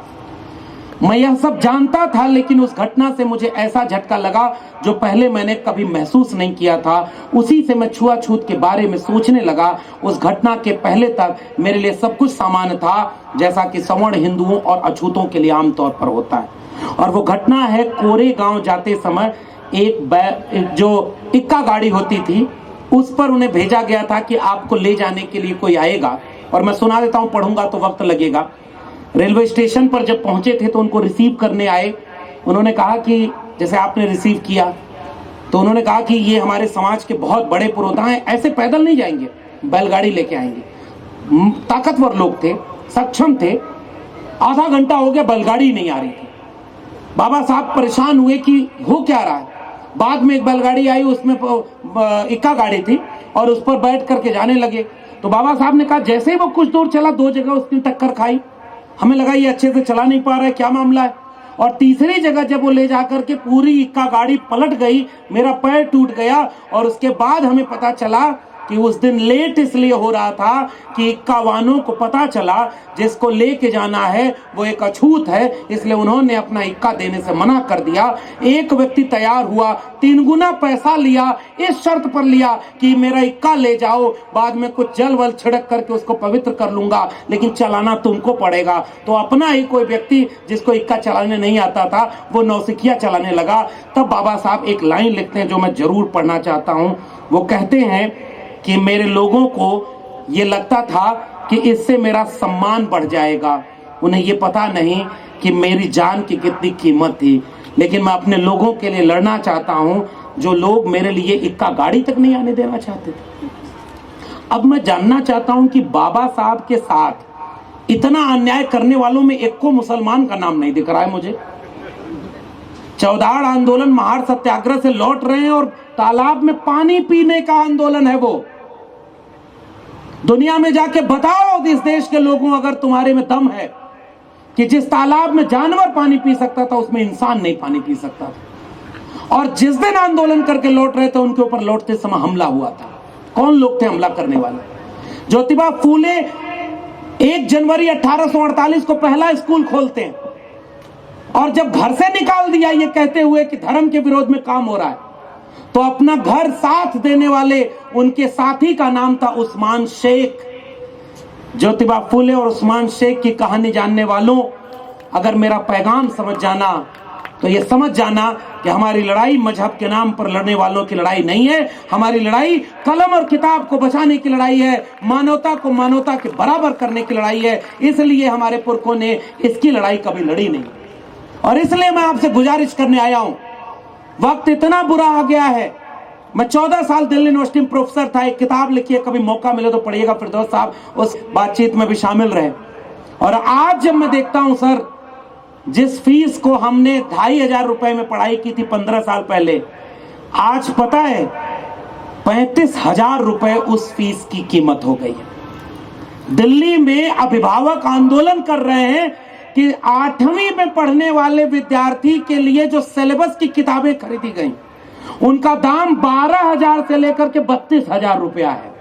मैं यह सब जानता था, लेकिन उस घटना से मुझे ऐसा झटका लगा जो पहले मैंने कभी महसूस नहीं किया था। उसी से मैं छुआछूत के बारे में सोचने लगा। उस घटना के पहले तक मेरे लिए सब कुछ सामान्य था, जैसा कि सवर्ण हिंदुओं और अछूतों के लिए आमतौर पर होता है। और वो घटना है, कोरे गांव जाते समय एक जो इक्का गाड़ी होती थी उस पर उन्हें भेजा गया था कि आपको ले जाने के लिए कोई आएगा। और मैं सुना देता हूं, पढ़ूंगा तो वक्त लगेगा। रेलवे स्टेशन पर जब पहुंचे थे तो उनको रिसीव करने आए। उन्होंने कहा कि जैसे आपने रिसीव किया, तो उन्होंने कहा कि ये हमारे समाज के बहुत बड़े पुरोधा हैं, ऐसे पैदल नहीं जाएंगे, बैलगाड़ी लेके आएंगे। ताकतवर लोग थे, सक्षम थे। आधा घंटा हो गया, बैलगाड़ी नहीं आ रही थी। बाबा साहब परेशान हुए कि हो क्या रहा है। बाद में एक बैलगाड़ी आई, उसमें इक्का गाड़ी थी और उस पर बैठ करके जाने लगे। तो बाबा साहब ने कहा, जैसे ही वो कुछ दूर चला 2 जगह उसने टक्कर खाई। हमें लगा ये अच्छे से चला नहीं पा रहा है, क्या मामला है। और तीसरी जगह जब वो ले जाकर के पूरी इक्का गाड़ी पलट गई, मेरा पैर टूट गया। और उसके बाद हमें पता चला कि उस दिन लेट इसलिए हो रहा था कि इक्का वालों को पता चला जिसको लेके जाना है वो एक अछूत है, इसलिए उन्होंने अपना इक्का देने से मना कर दिया। एक व्यक्ति तैयार हुआ, 3 गुना पैसा लिया, इस शर्त पर लिया कि मेरा इक्का ले जाओ, बाद में कुछ जल वल छिड़क करके उसको पवित्र कर लूंगा, लेकिन चलाना तुमको पड़ेगा। तो अपना ही कोई व्यक्ति जिसको इक्का चलाने नहीं आता था वो नौसिखिया चलाने लगा। तब बाबा साहब एक लाइन लिखते हैं जो मैं जरूर पढ़ना चाहता हूं। वो कहते हैं कि मेरे लोगों को ये लगता था कि इससे मेरा सम्मान बढ़ जाएगा। उन्हें ये पता नहीं कि मेरी जान की कितनी कीमत थी। लेकिन मैं अपने लोगों के लिए लड़ना चाहता हूं जो लोग मेरे लिए इक्का गाड़ी तक नहीं आने देना चाहते थे। अब मैं जानना चाहता हूं कि बाबा साहब के साथ इतना अन्याय करने वालों में एक को मुसलमान का नाम नहीं दिख रहा है मुझे। चौदाड़ आंदोलन, महार सत्याग्रह से लौट रहे हैं और तालाब में पानी पीने का आंदोलन है वो। दुनिया में जाके बताओ इस देश के लोगों, अगर तुम्हारे में दम है कि जिस तालाब में जानवर पानी पी सकता था उसमें इंसान नहीं पानी पी सकता था। और जिस दिन आंदोलन करके लौट रहे थे उनके ऊपर लौटते समय हमला हुआ था। कौन लोग थे हमला करने वाले? ज्योतिबा फूले 1 जनवरी 1848 को पहला स्कूल खोलते हैं और जब घर से निकाल दिया ये कहते हुए कि धर्म के विरोध में काम हो रहा है, तो अपना घर साथ देने वाले उनके साथी का नाम था उस्मान शेख। ज्योतिबा फूले और उस्मान शेख की कहानी जानने वालों, अगर मेरा पैगाम समझ जाना तो ये समझ जाना कि हमारी लड़ाई मजहब के नाम पर लड़ने वालों की लड़ाई नहीं है। हमारी लड़ाई कलम और किताब को बचाने की लड़ाई है, मानवता को मानवता के बराबर करने की लड़ाई है। इसलिए हमारे पुरखों ने इसकी लड़ाई कभी लड़ी नहीं। और इसलिए मैं आपसे गुजारिश करने आया हूं, वक्त इतना बुरा आ गया है। मैं 14 साल दिल्ली यूनिवर्सिटी में प्रोफेसर था। एक किताब लिखी है, कभी मौका मिले तो पढ़िएगा, फिरदौस साहब उस बातचीत में भी शामिल रहे। और आज जब मैं देखता हूं सर, जिस फीस को हमने 2500 रुपए में पढ़ाई की थी 15 साल पहले, आज पता है 35,000 रुपए उस फीस की कीमत हो गई है। दिल्ली में अभिभावक आंदोलन कर रहे हैं कि 8वीं में पढ़ने वाले विद्यार्थी के लिए जो सिलेबस की किताबें खरीदी गई उनका दाम 12,000 से लेकर के 32,000 रुपया है।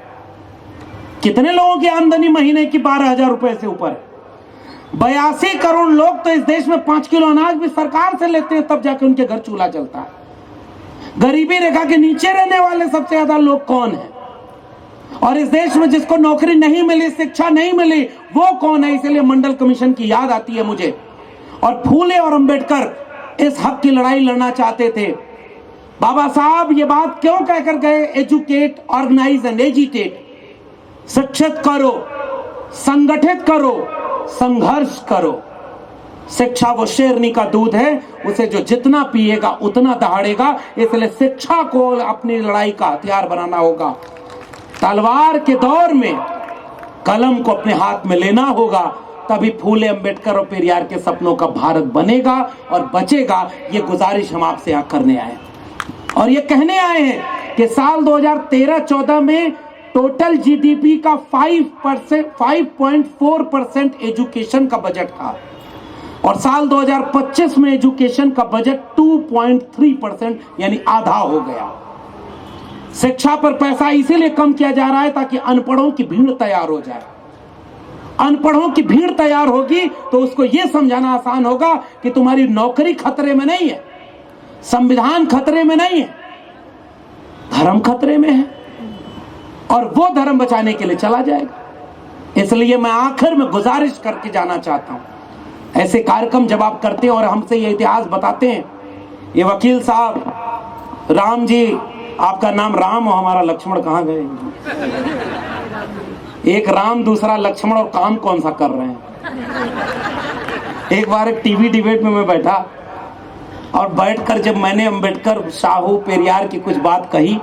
कितने लोगों की आमदनी महीने की 12,000 रुपए से ऊपर है? 82 करोड़ लोग तो इस देश में 5 किलो अनाज भी सरकार से लेते हैं, तब जाके उनके घर चूल्हा चलता है। गरीबी रेखा के नीचे रहने वाले सबसे ज्यादा लोग कौन है? और इस देश में जिसको नौकरी नहीं मिली, शिक्षा नहीं मिली, वो कौन है? इसलिए मंडल कमीशन की याद आती है मुझे। और फूले और अंबेडकर इस हक की लड़ाई लड़ना चाहते थे। बाबा साहब ये बात क्यों कहकर गए? Educate, organise and agitate. शिक्षित करो, संगठित करो, संघर्ष करो। शिक्षा वो शेरनी का दूध है, उसे जो जितना पिएगा उतना दहाड़ेगा। इसलिए शिक्षा को अपनी लड़ाई का हथियार बनाना होगा। तलवार के दौर में कलम को अपने हाथ में लेना होगा, तभी फूले, अंबेडकर और पेरियार के सपनों का भारत बनेगा और बचेगा। ये गुजारिश हम आपसे यहाँ करने आए और ये कहने आए हैं कि साल 2013-14 में टोटल जीडीपी का 5.4% एजुकेशन का बजट था और साल 2025 में एजुकेशन का बजट 2.3% यानी आधा हो गया। शिक्षा पर पैसा इसीलिए कम किया जा रहा है ताकि अनपढ़ों की भीड़ तैयार हो जाए। अनपढ़ों की भीड़ तैयार होगी तो उसको यह समझाना आसान होगा कि तुम्हारी नौकरी खतरे में नहीं है, संविधान खतरे में नहीं है, धर्म खतरे में है और वो धर्म बचाने के लिए चला जाएगा। इसलिए मैं आखिर में गुजारिश करके जाना चाहता हूं, ऐसे कार्यक्रम जब आप करते हैं और हमसे ये इतिहास बताते हैं, ये वकील साहब, राम जी, आपका नाम राम और हमारा लक्ष्मण कहाँ गए? एक राम दूसरा लक्ष्मण और काम कौन सा कर रहे हैं? एक बार एक टीवी डिबेट में मैं बैठा और बैठकर जब मैंने अंबेडकर, साहू, पेरियार की कुछ बात कही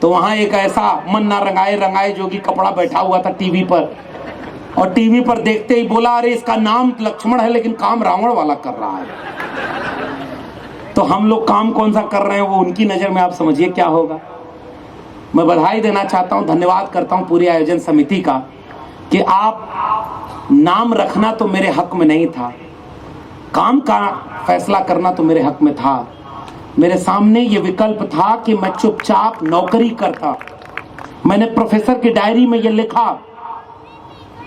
तो वहां एक ऐसा मन ना रंगाए रंगाए जोगी कपड़ा बैठा हुआ था टीवी पर और टीवी पर देखते ही बोला, अरे इसका नाम लक्ष्मण है लेकिन काम रावण वाला कर रहा है। तो हम लोग काम कौन सा कर रहे हैं वो उनकी नजर में आप समझिए क्या होगा। मैं बधाई देना चाहता हूं, धन्यवाद करता हूं पूरी आयोजन समिति का कि आप नाम रखना तो मेरे हक में नहीं था, काम का फैसला करना तो मेरे हक में था। मेरे सामने ये विकल्प था कि मैं चुपचाप नौकरी करता। मैंने प्रोफेसर की डायरी में ये लिखा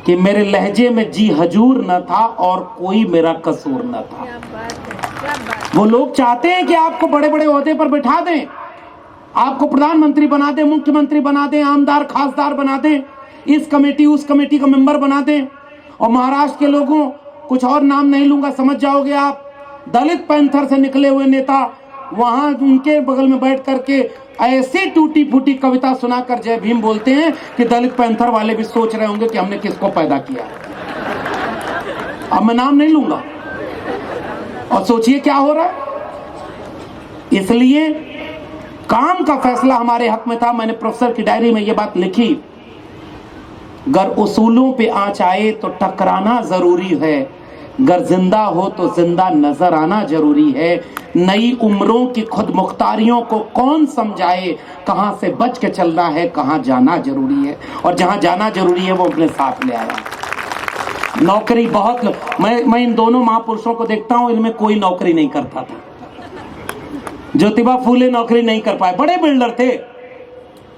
कि मेरे लहजे में जी हजूर न था और कोई मेरा कसूर न था। वो लोग चाहते हैं कि आपको बड़े बड़े ओहदे पर बैठा दें, आपको प्रधानमंत्री बना दें, मुख्यमंत्री बना दें, आमदार खासदार बना दें, इस कमेटी उस कमेटी का मेंबर बना दें। और महाराष्ट्र के लोगों, कुछ और नाम नहीं लूंगा, समझ जाओगे आप, दलित पैंथर से निकले हुए नेता वहां उनके बगल में बैठ करके ऐसी टूटी फूटी कविता सुनाकर जय भीम बोलते हैं कि दलित पैंथर वाले भी सोच रहे होंगे कि हमने किसको पैदा किया। अब मैं नाम नहीं लूंगा और सोचिए क्या हो रहा है। इसलिए काम का फैसला हमारे हक में था। मैंने प्रोफेसर की डायरी में ये बात लिखी, गर उसूलों पे आँच आए तो टकराना जरूरी है, गर जिंदा हो तो जिंदा नजर आना जरूरी है। नई उम्रों की खुद मुख्तारियों को कौन समझाए, कहां से बच के चलना है, कहां जाना जरूरी है, और जहां जाना जरूरी है वो अपने साथ ले आया। नौकरी बहुत मैं इन दोनों महापुरुषों को देखता हूं, इनमें कोई नौकरी नहीं करता था। ज्योतिबा फूले नौकरी नहीं कर पाए, बड़े बिल्डर थे।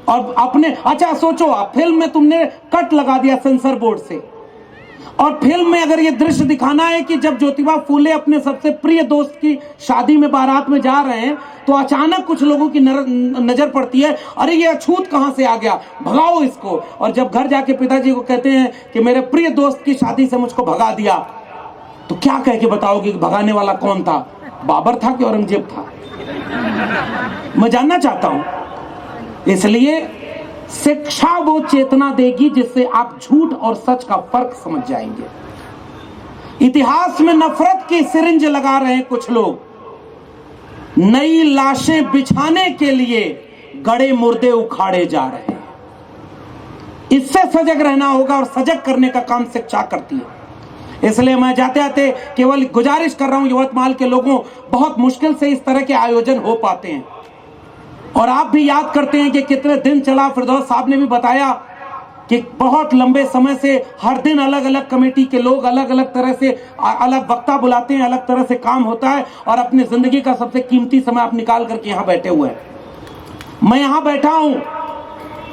और अपने अच्छा सोचो, आप फिल्म में तुमने कट लगा दिया सेंसर बोर्ड से, और फिल्म में अगर ये दृश्य दिखाना है कि जब ज्योतिबा फूले अपने सबसे प्रिय दोस्त की शादी में बारात में जा रहे हैं तो अचानक कुछ लोगों की नजर पड़ती है, अरे ये अछूत कहां से आ गया, भगाओ इसको। और जब घर जाके पिताजी को कहते हैं कि मेरे प्रिय दोस्त की शादी से मुझको भगा दिया, तो क्या कह के बताओगे कि भगाने वाला कौन था, बाबर था कि औरंगजेब था? मैं जानना चाहता हूं। इसलिए शिक्षा वो चेतना देगी जिससे आप झूठ और सच का फर्क समझ जाएंगे। इतिहास में नफरत की सिरिंज लगा रहे हैं कुछ लोग, नई लाशें बिछाने के लिए गड़े मुर्दे उखाड़े जा रहे हैं। इससे सजग रहना होगा, और सजग करने का काम शिक्षा करती है। इसलिए मैं जाते आते केवल गुजारिश कर रहा हूं यवतमाल के लोगों, बहुत मुश्किल से इस तरह के आयोजन हो पाते हैं, और आप भी याद करते हैं कि कितने दिन चला। फिरदौस साहब ने भी बताया कि बहुत लंबे समय से हर दिन अलग अलग कमेटी के लोग अलग अलग तरह से अलग वक्ता बुलाते हैं, अलग तरह से काम होता है, और अपनी जिंदगी का सबसे कीमती समय आप निकाल करके यहाँ बैठे हुए हैं। मैं यहाँ बैठा हूँ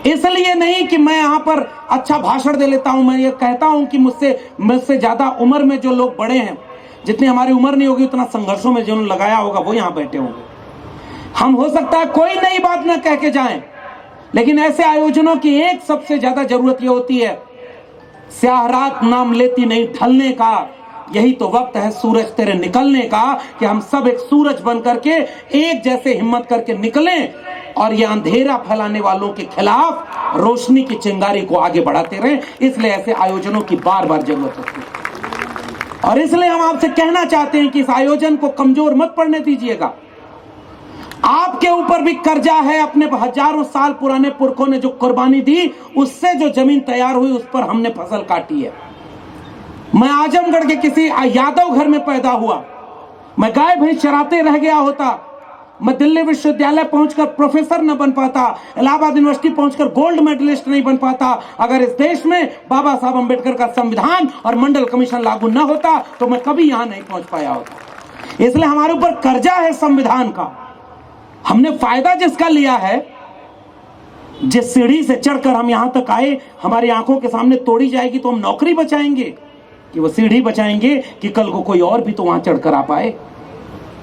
इसलिए नहीं कि मैं यहाँ पर अच्छा भाषण दे लेता हूँ, मैं ये कहता हूँ कि मुझसे ज्यादा उम्र में जो लोग बड़े हैं, जितनी हमारी उम्र नहीं होगी उतना संघर्षों में जिन्होंने लगाया होगा वो यहाँ बैठे होंगे। हम हो सकता है कोई नई बात ना कह के जाएं, लेकिन ऐसे आयोजनों की एक सबसे ज्यादा जरूरत ये होती है, स्याह रात नाम लेती नहीं ढलने का, यही तो वक्त है सूरज तेरे निकलने का, कि हम सब एक सूरज बन करके एक जैसे हिम्मत करके निकलें और ये अंधेरा फैलाने वालों के खिलाफ रोशनी की चिंगारी को आगे बढ़ाते रहें। इसलिए ऐसे आयोजनों की बार बार जरूरत होती है, और इसलिए हम आपसे कहना चाहते हैं कि इस आयोजन को कमजोर मत पड़ने दीजिएगा। आपके ऊपर भी कर्जा है, अपने हजारों साल पुराने पुरखों ने जो कुर्बानी दी, उससे जो जमीन तैयार हुई उस पर हमने फसल काटी है। मैं आजमगढ़ के किसी यादव घर में पैदा हुआ, मैं गाय भैंस चराते रह गया होता, मैं दिल्ली विश्वविद्यालय पहुंचकर प्रोफेसर न बन पाता, इलाहाबाद यूनिवर्सिटी पहुंचकर गोल्ड मेडलिस्ट नहीं बन पाता, अगर इस देश में बाबा साहब अंबेडकर का संविधान और मंडल कमीशन लागू न होता तो मैं कभी यहां नहीं पहुंच पाया होता। इसलिए हमारे ऊपर कर्जा है संविधान का। हमने फायदा जिसका लिया है, जिस सीढ़ी से चढ़कर हम यहां तक आए, हमारी आंखों के सामने तोड़ी जाएगी तो हम नौकरी बचाएंगे कि वो सीढ़ी बचाएंगे कि कल को कोई और भी तो वहां चढ़कर आ पाए।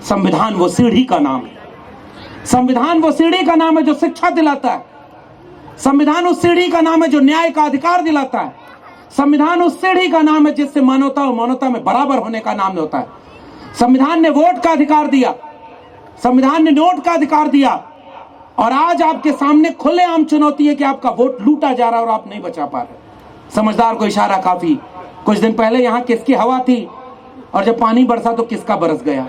संविधान वो सीढ़ी का नाम है, संविधान वो सीढ़ी का नाम है जो शिक्षा दिलाता है, संविधान उस सीढ़ी का नाम है जो न्याय का अधिकार दिलाता है, संविधान उस सीढ़ी का नाम है जिससे मानवता और मानवता में बराबर होने का नाम होता है। संविधान ने वोट का अधिकार दिया, संविधान ने नोट का अधिकार दिया, और आज आपके सामने खुलेआम चुनौती है कि आपका वोट लूटा जा रहा है और आप नहीं बचा पा रहे। समझदार को इशारा काफी। कुछ दिन पहले यहां किसकी हवा थी, और जब पानी बरसा तो किसका बरस गया।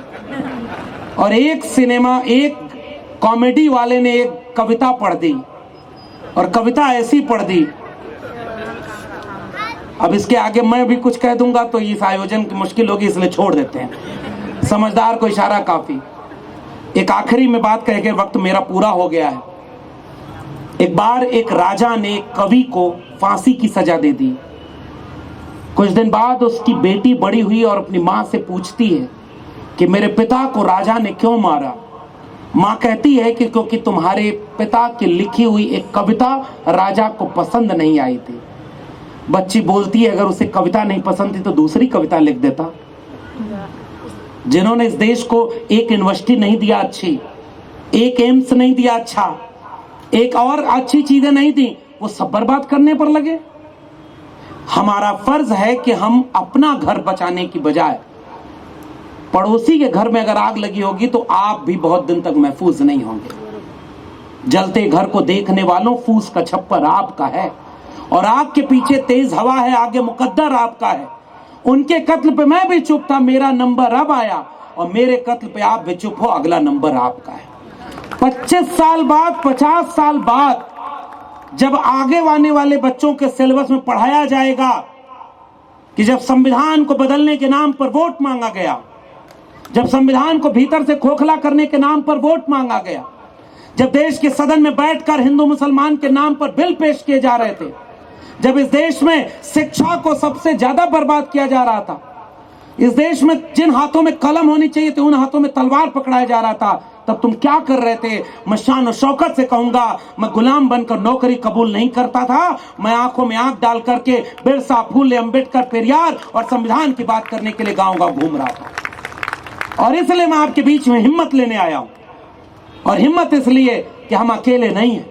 और एक कॉमेडी वाले ने एक कविता पढ़ दी, और कविता ऐसी पढ़ दी, अब इसके आगे मैं भी कुछ कह दूंगा तो इस आयोजन की मुश्किल होगी, इसलिए छोड़ देते हैं। समझदार को इशारा काफी। एक आखिरी में बात कह के वक्त मेरा पूरा हो गया है। एक बार एक राजा ने कवि को फांसी की सजा दे दी। कुछ दिन बाद उसकी बेटी बड़ी हुई और अपनी मां से पूछती है कि मेरे पिता को राजा ने क्यों मारा। मां कहती है कि क्योंकि तुम्हारे पिता की लिखी हुई एक कविता राजा को पसंद नहीं आई थी। बच्ची बोलती है अगर उसे कविता नहीं पसंद थी तो दूसरी कविता लिख देता। जिन्होंने इस देश को एक यूनिवर्सिटी नहीं दिया अच्छी, एक एम्स नहीं दिया अच्छा, एक और अच्छी चीजें नहीं दी, वो सब बर्बाद करने पर लगे। हमारा फर्ज है कि हम अपना घर बचाने की बजाय पड़ोसी के घर में अगर आग लगी होगी तो आप भी बहुत दिन तक महफूज नहीं होंगे। जलते घर को देखने वालों, फूस का छप्पर आपका है, और आग के पीछे तेज हवा है, आगे मुकद्दर आपका है। उनके कत्ल पे मैं भी चुप था, मेरा नंबर अब आया, और मेरे कत्ल पे आप भी चुप हो, अगला नंबर आपका है। 25 साल बाद, 50 साल बाद जब आगे आने वाले बच्चों के सिलेबस में पढ़ाया जाएगा कि जब संविधान को बदलने के नाम पर वोट मांगा गया, जब संविधान को भीतर से खोखला करने के नाम पर वोट मांगा गया, जब देश के सदन में बैठकर हिंदू मुसलमान के नाम पर बिल पेश किए जा रहे थे, जब इस देश में शिक्षा को सबसे ज्यादा बर्बाद किया जा रहा था, इस देश में जिन हाथों में कलम होनी चाहिए थी उन हाथों में तलवार पकड़ाया जा रहा था, तब तुम क्या कर रहे थे? मैं शान और शौकत से कहूंगा, मैं गुलाम बनकर नौकरी कबूल नहीं करता था। मैं आंखों में आंख डाल करके बिरसा, फूले, अंबेडकर, पेरियार और संविधान की बात करने के लिए गांव-गांव घूम रहा था। और इसलिए मैं आपके बीच में हिम्मत लेने आया हूं। और हिम्मत इसलिए कि हम अकेले नहीं हैं।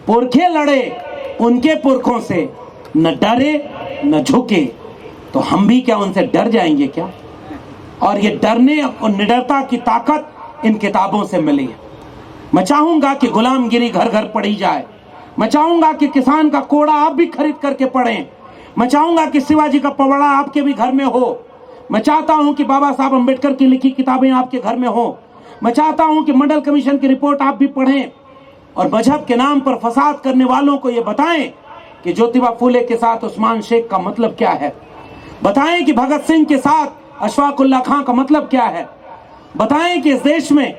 पुरखे लड़े उनके पुरखों से, न डरे न झुके, तो हम भी क्या उनसे डर जाएंगे क्या? और ये डरने और निडरता की ताकत इन किताबों से मिली है। मैं चाहूंगा कि गुलामगिरी घर घर पढ़ी जाए। मैं चाहूंगा कि किसान का कोड़ा आप भी खरीद करके पढ़ें। मैं चाहूंगा कि शिवाजी का पवाड़ा आपके भी घर में हो। मैं चाहता हूं कि बाबा साहब अंबेडकर की लिखी किताबें आपके घर में हो। मैं चाहता हूं कि मंडल कमीशन की रिपोर्ट आप भी पढ़ें और मजहब के नाम पर फसाद करने वालों को यह बताएं कि ज्योतिबा फूले के साथ उस्मान शेख का मतलब क्या है। बताएं कि भगत सिंह के साथ अशफाकुल्लाह खां का मतलब क्या है। बताएं कि इस देश में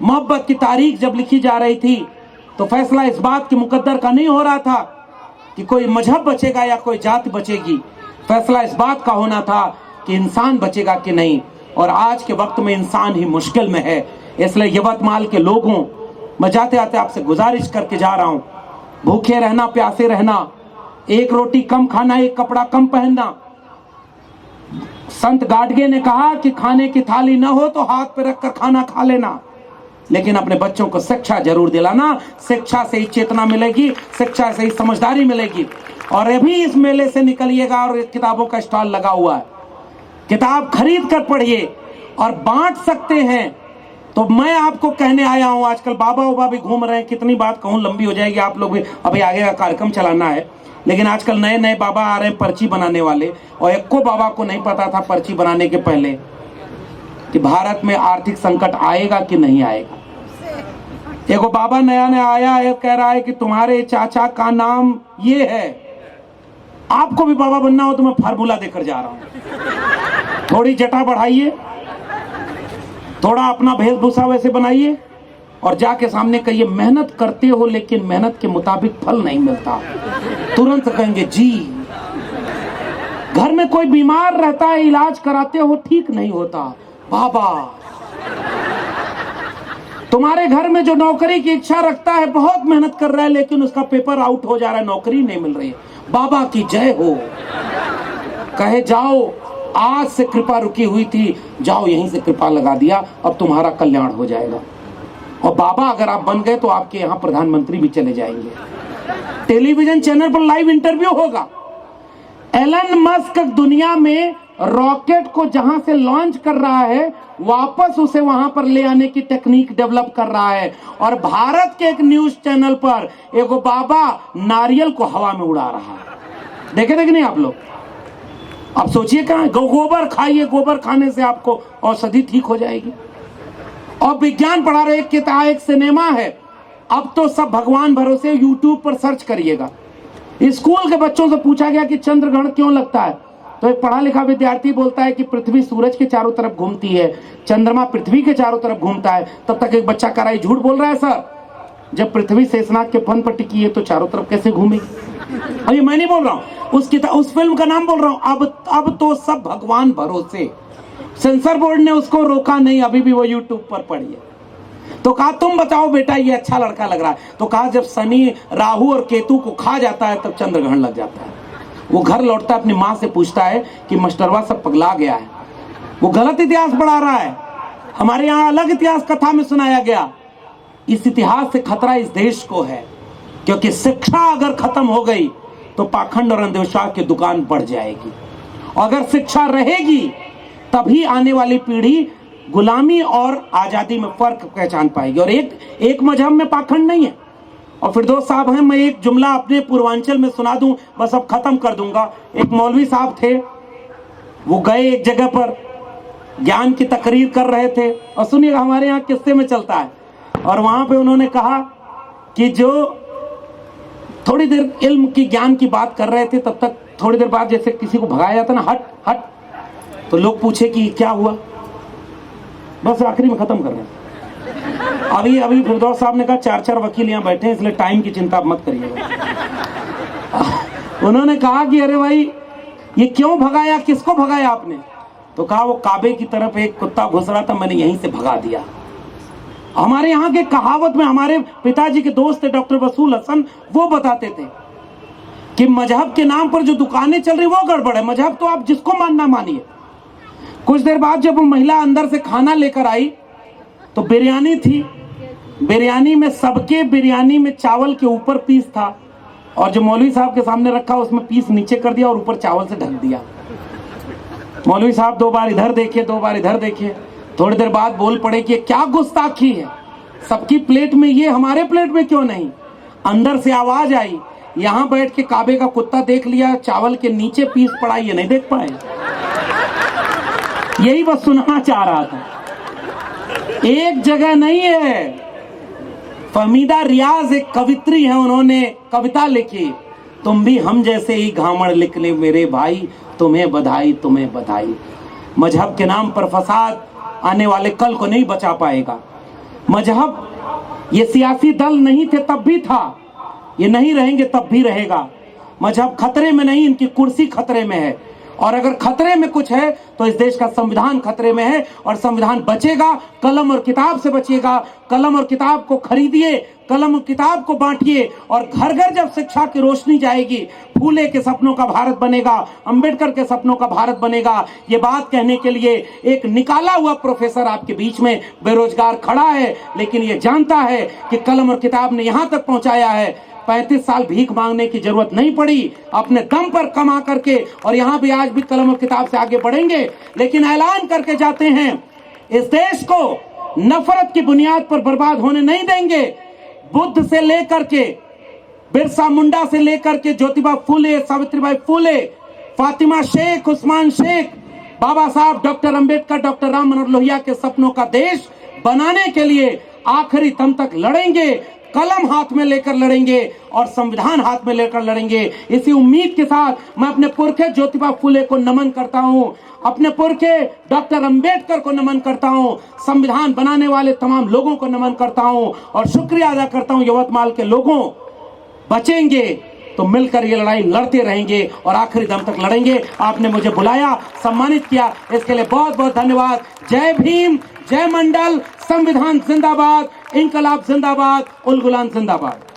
मोहब्बत की तारीख जब लिखी जा रही थी तो फैसला इस बात के मुकद्दर का नहीं हो रहा था कि कोई मजहब बचेगा या कोई जाति बचेगी। फैसला इस बात का होना था कि इंसान बचेगा कि नहीं। और आज के वक्त में इंसान ही मुश्किल में है। इसलिए यवतमाल के लोगों, मैं जाते आते आपसे गुजारिश करके जा रहा हूं, भूखे रहना, प्यासे रहना, एक रोटी कम खाना, एक कपड़ा कम पहनना। संत गाडगे ने कहा कि खाने की थाली न हो तो हाथ पे रखकर खाना खा लेना, लेकिन अपने बच्चों को शिक्षा जरूर दिलाना। शिक्षा से ही चेतना मिलेगी, शिक्षा से ही समझदारी मिलेगी। और अभी इस मेले से निकलिएगा और किताबों का स्टॉल लगा हुआ है, किताब खरीद कर पढ़िए और बांट सकते हैं। तो मैं आपको कहने आया हूं, आजकल बाबा उबा भी घूम रहे हैं, कितनी बात कहूं, लंबी हो जाएगी, आप लोग भी अभी आगे का कार्यक्रम चलाना है। लेकिन आजकल नए नए बाबा आ रहे हैं पर्ची बनाने वाले, और एक को बाबा को नहीं पता था पर्ची बनाने के पहले कि भारत में आर्थिक संकट आएगा कि नहीं आएगा। एगो बाबा नया नया आया है, कह रहा है कि तुम्हारे चाचा का नाम ये है, आपको भी बाबा बनना हो तो मैं फार्मूला देकर जा रहा हूं। थोड़ी जटा बढ़ाइए, थोड़ा अपना वेशभूषा वैसे बनाइए और जाके सामने कहिए मेहनत करते हो लेकिन मेहनत के मुताबिक फल नहीं मिलता। तुरंत कहेंगे जी। घर में कोई बीमार रहता है, इलाज कराते हो ठीक नहीं होता, बाबा। तुम्हारे घर में जो नौकरी की इच्छा रखता है, बहुत मेहनत कर रहा है लेकिन उसका पेपर आउट हो जा रहा है, नौकरी नहीं मिल रही है, बाबा की जय हो। कहे जाओ, आज से कृपा रुकी हुई थी, जाओ यहीं से कृपा लगा दिया, अब तुम्हारा कल्याण हो जाएगा। और बाबा अगर आप बन गए तो आपके यहां प्रधानमंत्री भी चले जाएंगे। टेलीविजन चैनल पर लाइव इंटरव्यू होगा। एलन मस्क दुनिया में रॉकेट को जहां से लॉन्च कर रहा है, वापस उसे वहां पर ले आने की टेक्निक डेवलप कर रहा है। और भारत के एक न्यूज चैनल पर एगो बाबा नारियल को हवा में उड़ा रहा है। देखे थे कि नहीं आप लोग? अब सोचिए कहां, गोबर खाइए, गोबर खाने से आपको औषधि ठीक हो जाएगी। और विज्ञान पढ़ा रहे, एक सिनेमा है, अब तो सब भगवान भरोसे यूट्यूब पर सर्च करिएगा। स्कूल के बच्चों से पूछा गया कि चंद्रग्रहण क्यों लगता है, तो एक पढ़ा लिखा विद्यार्थी बोलता है कि पृथ्वी सूरज के चारों तरफ घूमती है, चंद्रमा पृथ्वी के चारों तरफ घूमता है। तब तक एक बच्चा कह रहा है झूठ बोल रहा है सर, जब पृथ्वी शेषनाग के फन पर टिकी है तो चारों तरफ कैसे घूमेगी। अभी मैं नहीं बोल रहा हूं, उस फिल्म का नाम बोल रहा हूं। अब तो सब भगवान भरोसे। सेंसर बोर्ड ने उसको रोका नहीं, अभी भी वो यूट्यूब पर पड़ी है। तो कहा तुम बताओ बेटा, ये अच्छा लड़का लग रहा है। तो कहा जब शनि राहु और केतु को खा जाता है तब चंद्रग्रहण लग जाता है। वो घर लौटता है, अपनी माँ से पूछता है कि मास्टरवा सब पगला गया है, वो गलत इतिहास पढ़ा रहा है, हमारे यहाँ अलग इतिहास कथा में सुनाया गया। इस इतिहास से खतरा इस देश को है, क्योंकि शिक्षा अगर खत्म हो गई तो पाखंड और अंधविश्वास की दुकान बढ़ जाएगी। अगर शिक्षा रहेगी तभी आने वाली पीढ़ी गुलामी और आजादी में फर्क पहचान पाएगी। और एक मजहब में पाखंड नहीं है। और फिरदौस साहब हैं, मैं एक जुमला अपने पूर्वांचल में सुना दूं, बस अब खत्म कर दूंगा। एक मौलवी साहब थे, वो गए एक जगह पर, ज्ञान की तकरीर कर रहे थे। और सुनिएगा, हमारे यहाँ किस्से में चलता है और वहां पे उन्होंने कहा कि जो थोड़ी देर इल्म की ज्ञान की बात कर रहे थे, तब तक थोड़ी देर बाद जैसे किसी को भगाया जाता ना, हट हट, तो लोग पूछे कि क्या हुआ, बस आखिरी में खत्म कर रहे हैं। अभी फिरदौस साहब ने कहा 4-4 वकील यहाँ बैठे हैं, इसलिए टाइम की चिंता मत करिएगा। उन्होंने कहा कि अरे भाई ये क्यों भगाया, किसको भगाया आपने? तो कहा वो काबे की तरफ एक कुत्ता घुस रहा था, मैंने यहीं से भगा दिया। हमारे यहाँ के कहावत में हमारे पिताजी के दोस्त थे डॉक्टर वसूल हसन, वो बताते थे कि मजहब के नाम पर जो दुकानें चल रही वो गड़बड़ है, मजहब तो आप जिसको मानना मानिए। कुछ देर बाद जब वो महिला अंदर से खाना लेकर आई तो बिरयानी थी, बिरयानी में सबके बिरयानी में चावल के ऊपर पीस था, और जो मौलवी साहब के सामने रखा उसमें पीस नीचे कर दिया और ऊपर चावल से ढक दिया। मौलवी साहब 2 बार इधर देखे, 2 बार इधर देखे, थोड़ी देर बाद बोल पड़े कि क्या गुस्ताखी है, सबकी प्लेट में ये, हमारे प्लेट में क्यों नहीं? अंदर से आवाज आई, यहां बैठ के काबे का कुत्ता देख लिया, चावल के नीचे पीस पड़ा, ये नहीं देख पाए। यही बस सुनाना चाह रहा था। एक जगह नहीं है, फहमीदा रियाज एक कवित्री है, उन्होंने कविता लिखी, तुम भी हम जैसे ही घामड़ लिख ले मेरे भाई, तुम्हें बधाई तुम्हें बधाई। मजहब के नाम पर फसाद आने वाले कल को नहीं बचा पाएगा। मजहब ये सियासी दल नहीं थे तब भी था, ये नहीं रहेंगे तब भी रहेगा। मजहब खतरे में नहीं, इनकी कुर्सी खतरे में है, और अगर खतरे में कुछ है तो इस देश का संविधान खतरे में है, और संविधान बचेगा कलम और किताब से बचेगा। कलम और किताब को खरीदिए, कलम और किताब को बांटिए, और घर घर जब शिक्षा की रोशनी जाएगी, फूले के सपनों का भारत बनेगा, अंबेडकर के सपनों का भारत बनेगा। ये बात कहने के लिए एक निकाला हुआ प्रोफेसर आपके बीच में बेरोजगार खड़ा है, लेकिन ये जानता है कि कलम और किताब ने यहां तक पहुंचाया है। 35 साल भीख मांगने की जरूरत नहीं पड़ी, अपने दम पर कमा करके, और यहां भी आज भी कलम और किताब से आगे बढ़ेंगे। लेकिन ऐलान करके जाते हैं, इस देश को नफरत की बुनियाद पर बर्बाद होने नहीं देंगे। बुद्ध से लेकर के, बिरसा मुंडा से लेकर के, ज्योतिबा फूले, सावित्रीबाई फूले, फातिमा शेख, उस्मान शेख, बाबा साहब डॉक्टर अंबेडकर, डॉक्टर राम मनोहर लोहिया के सपनों का देश बनाने के लिए आखिरी दम तक लड़ेंगे। कलम हाथ में लेकर लड़ेंगे और संविधान हाथ में लेकर लड़ेंगे। इसी उम्मीद के साथ मैं अपने पुरखे ज्योतिबा फूले को नमन करता हूं, अपने पुरखे डॉक्टर अंबेडकर को नमन करता हूं, संविधान बनाने वाले तमाम लोगों को नमन करता हूं, और शुक्रिया अदा करता हूं यवतमाल के लोगों। बचेंगे तो मिलकर ये लड़ाई लड़ते रहेंगे और आखिरी दम तक लड़ेंगे। आपने मुझे बुलाया, सम्मानित किया, इसके लिए बहुत बहुत धन्यवाद। जय भीम, जय मंडल, संविधान जिंदाबाद, इंकलाब जिंदाबाद, उल गुलाम जिंदाबाद।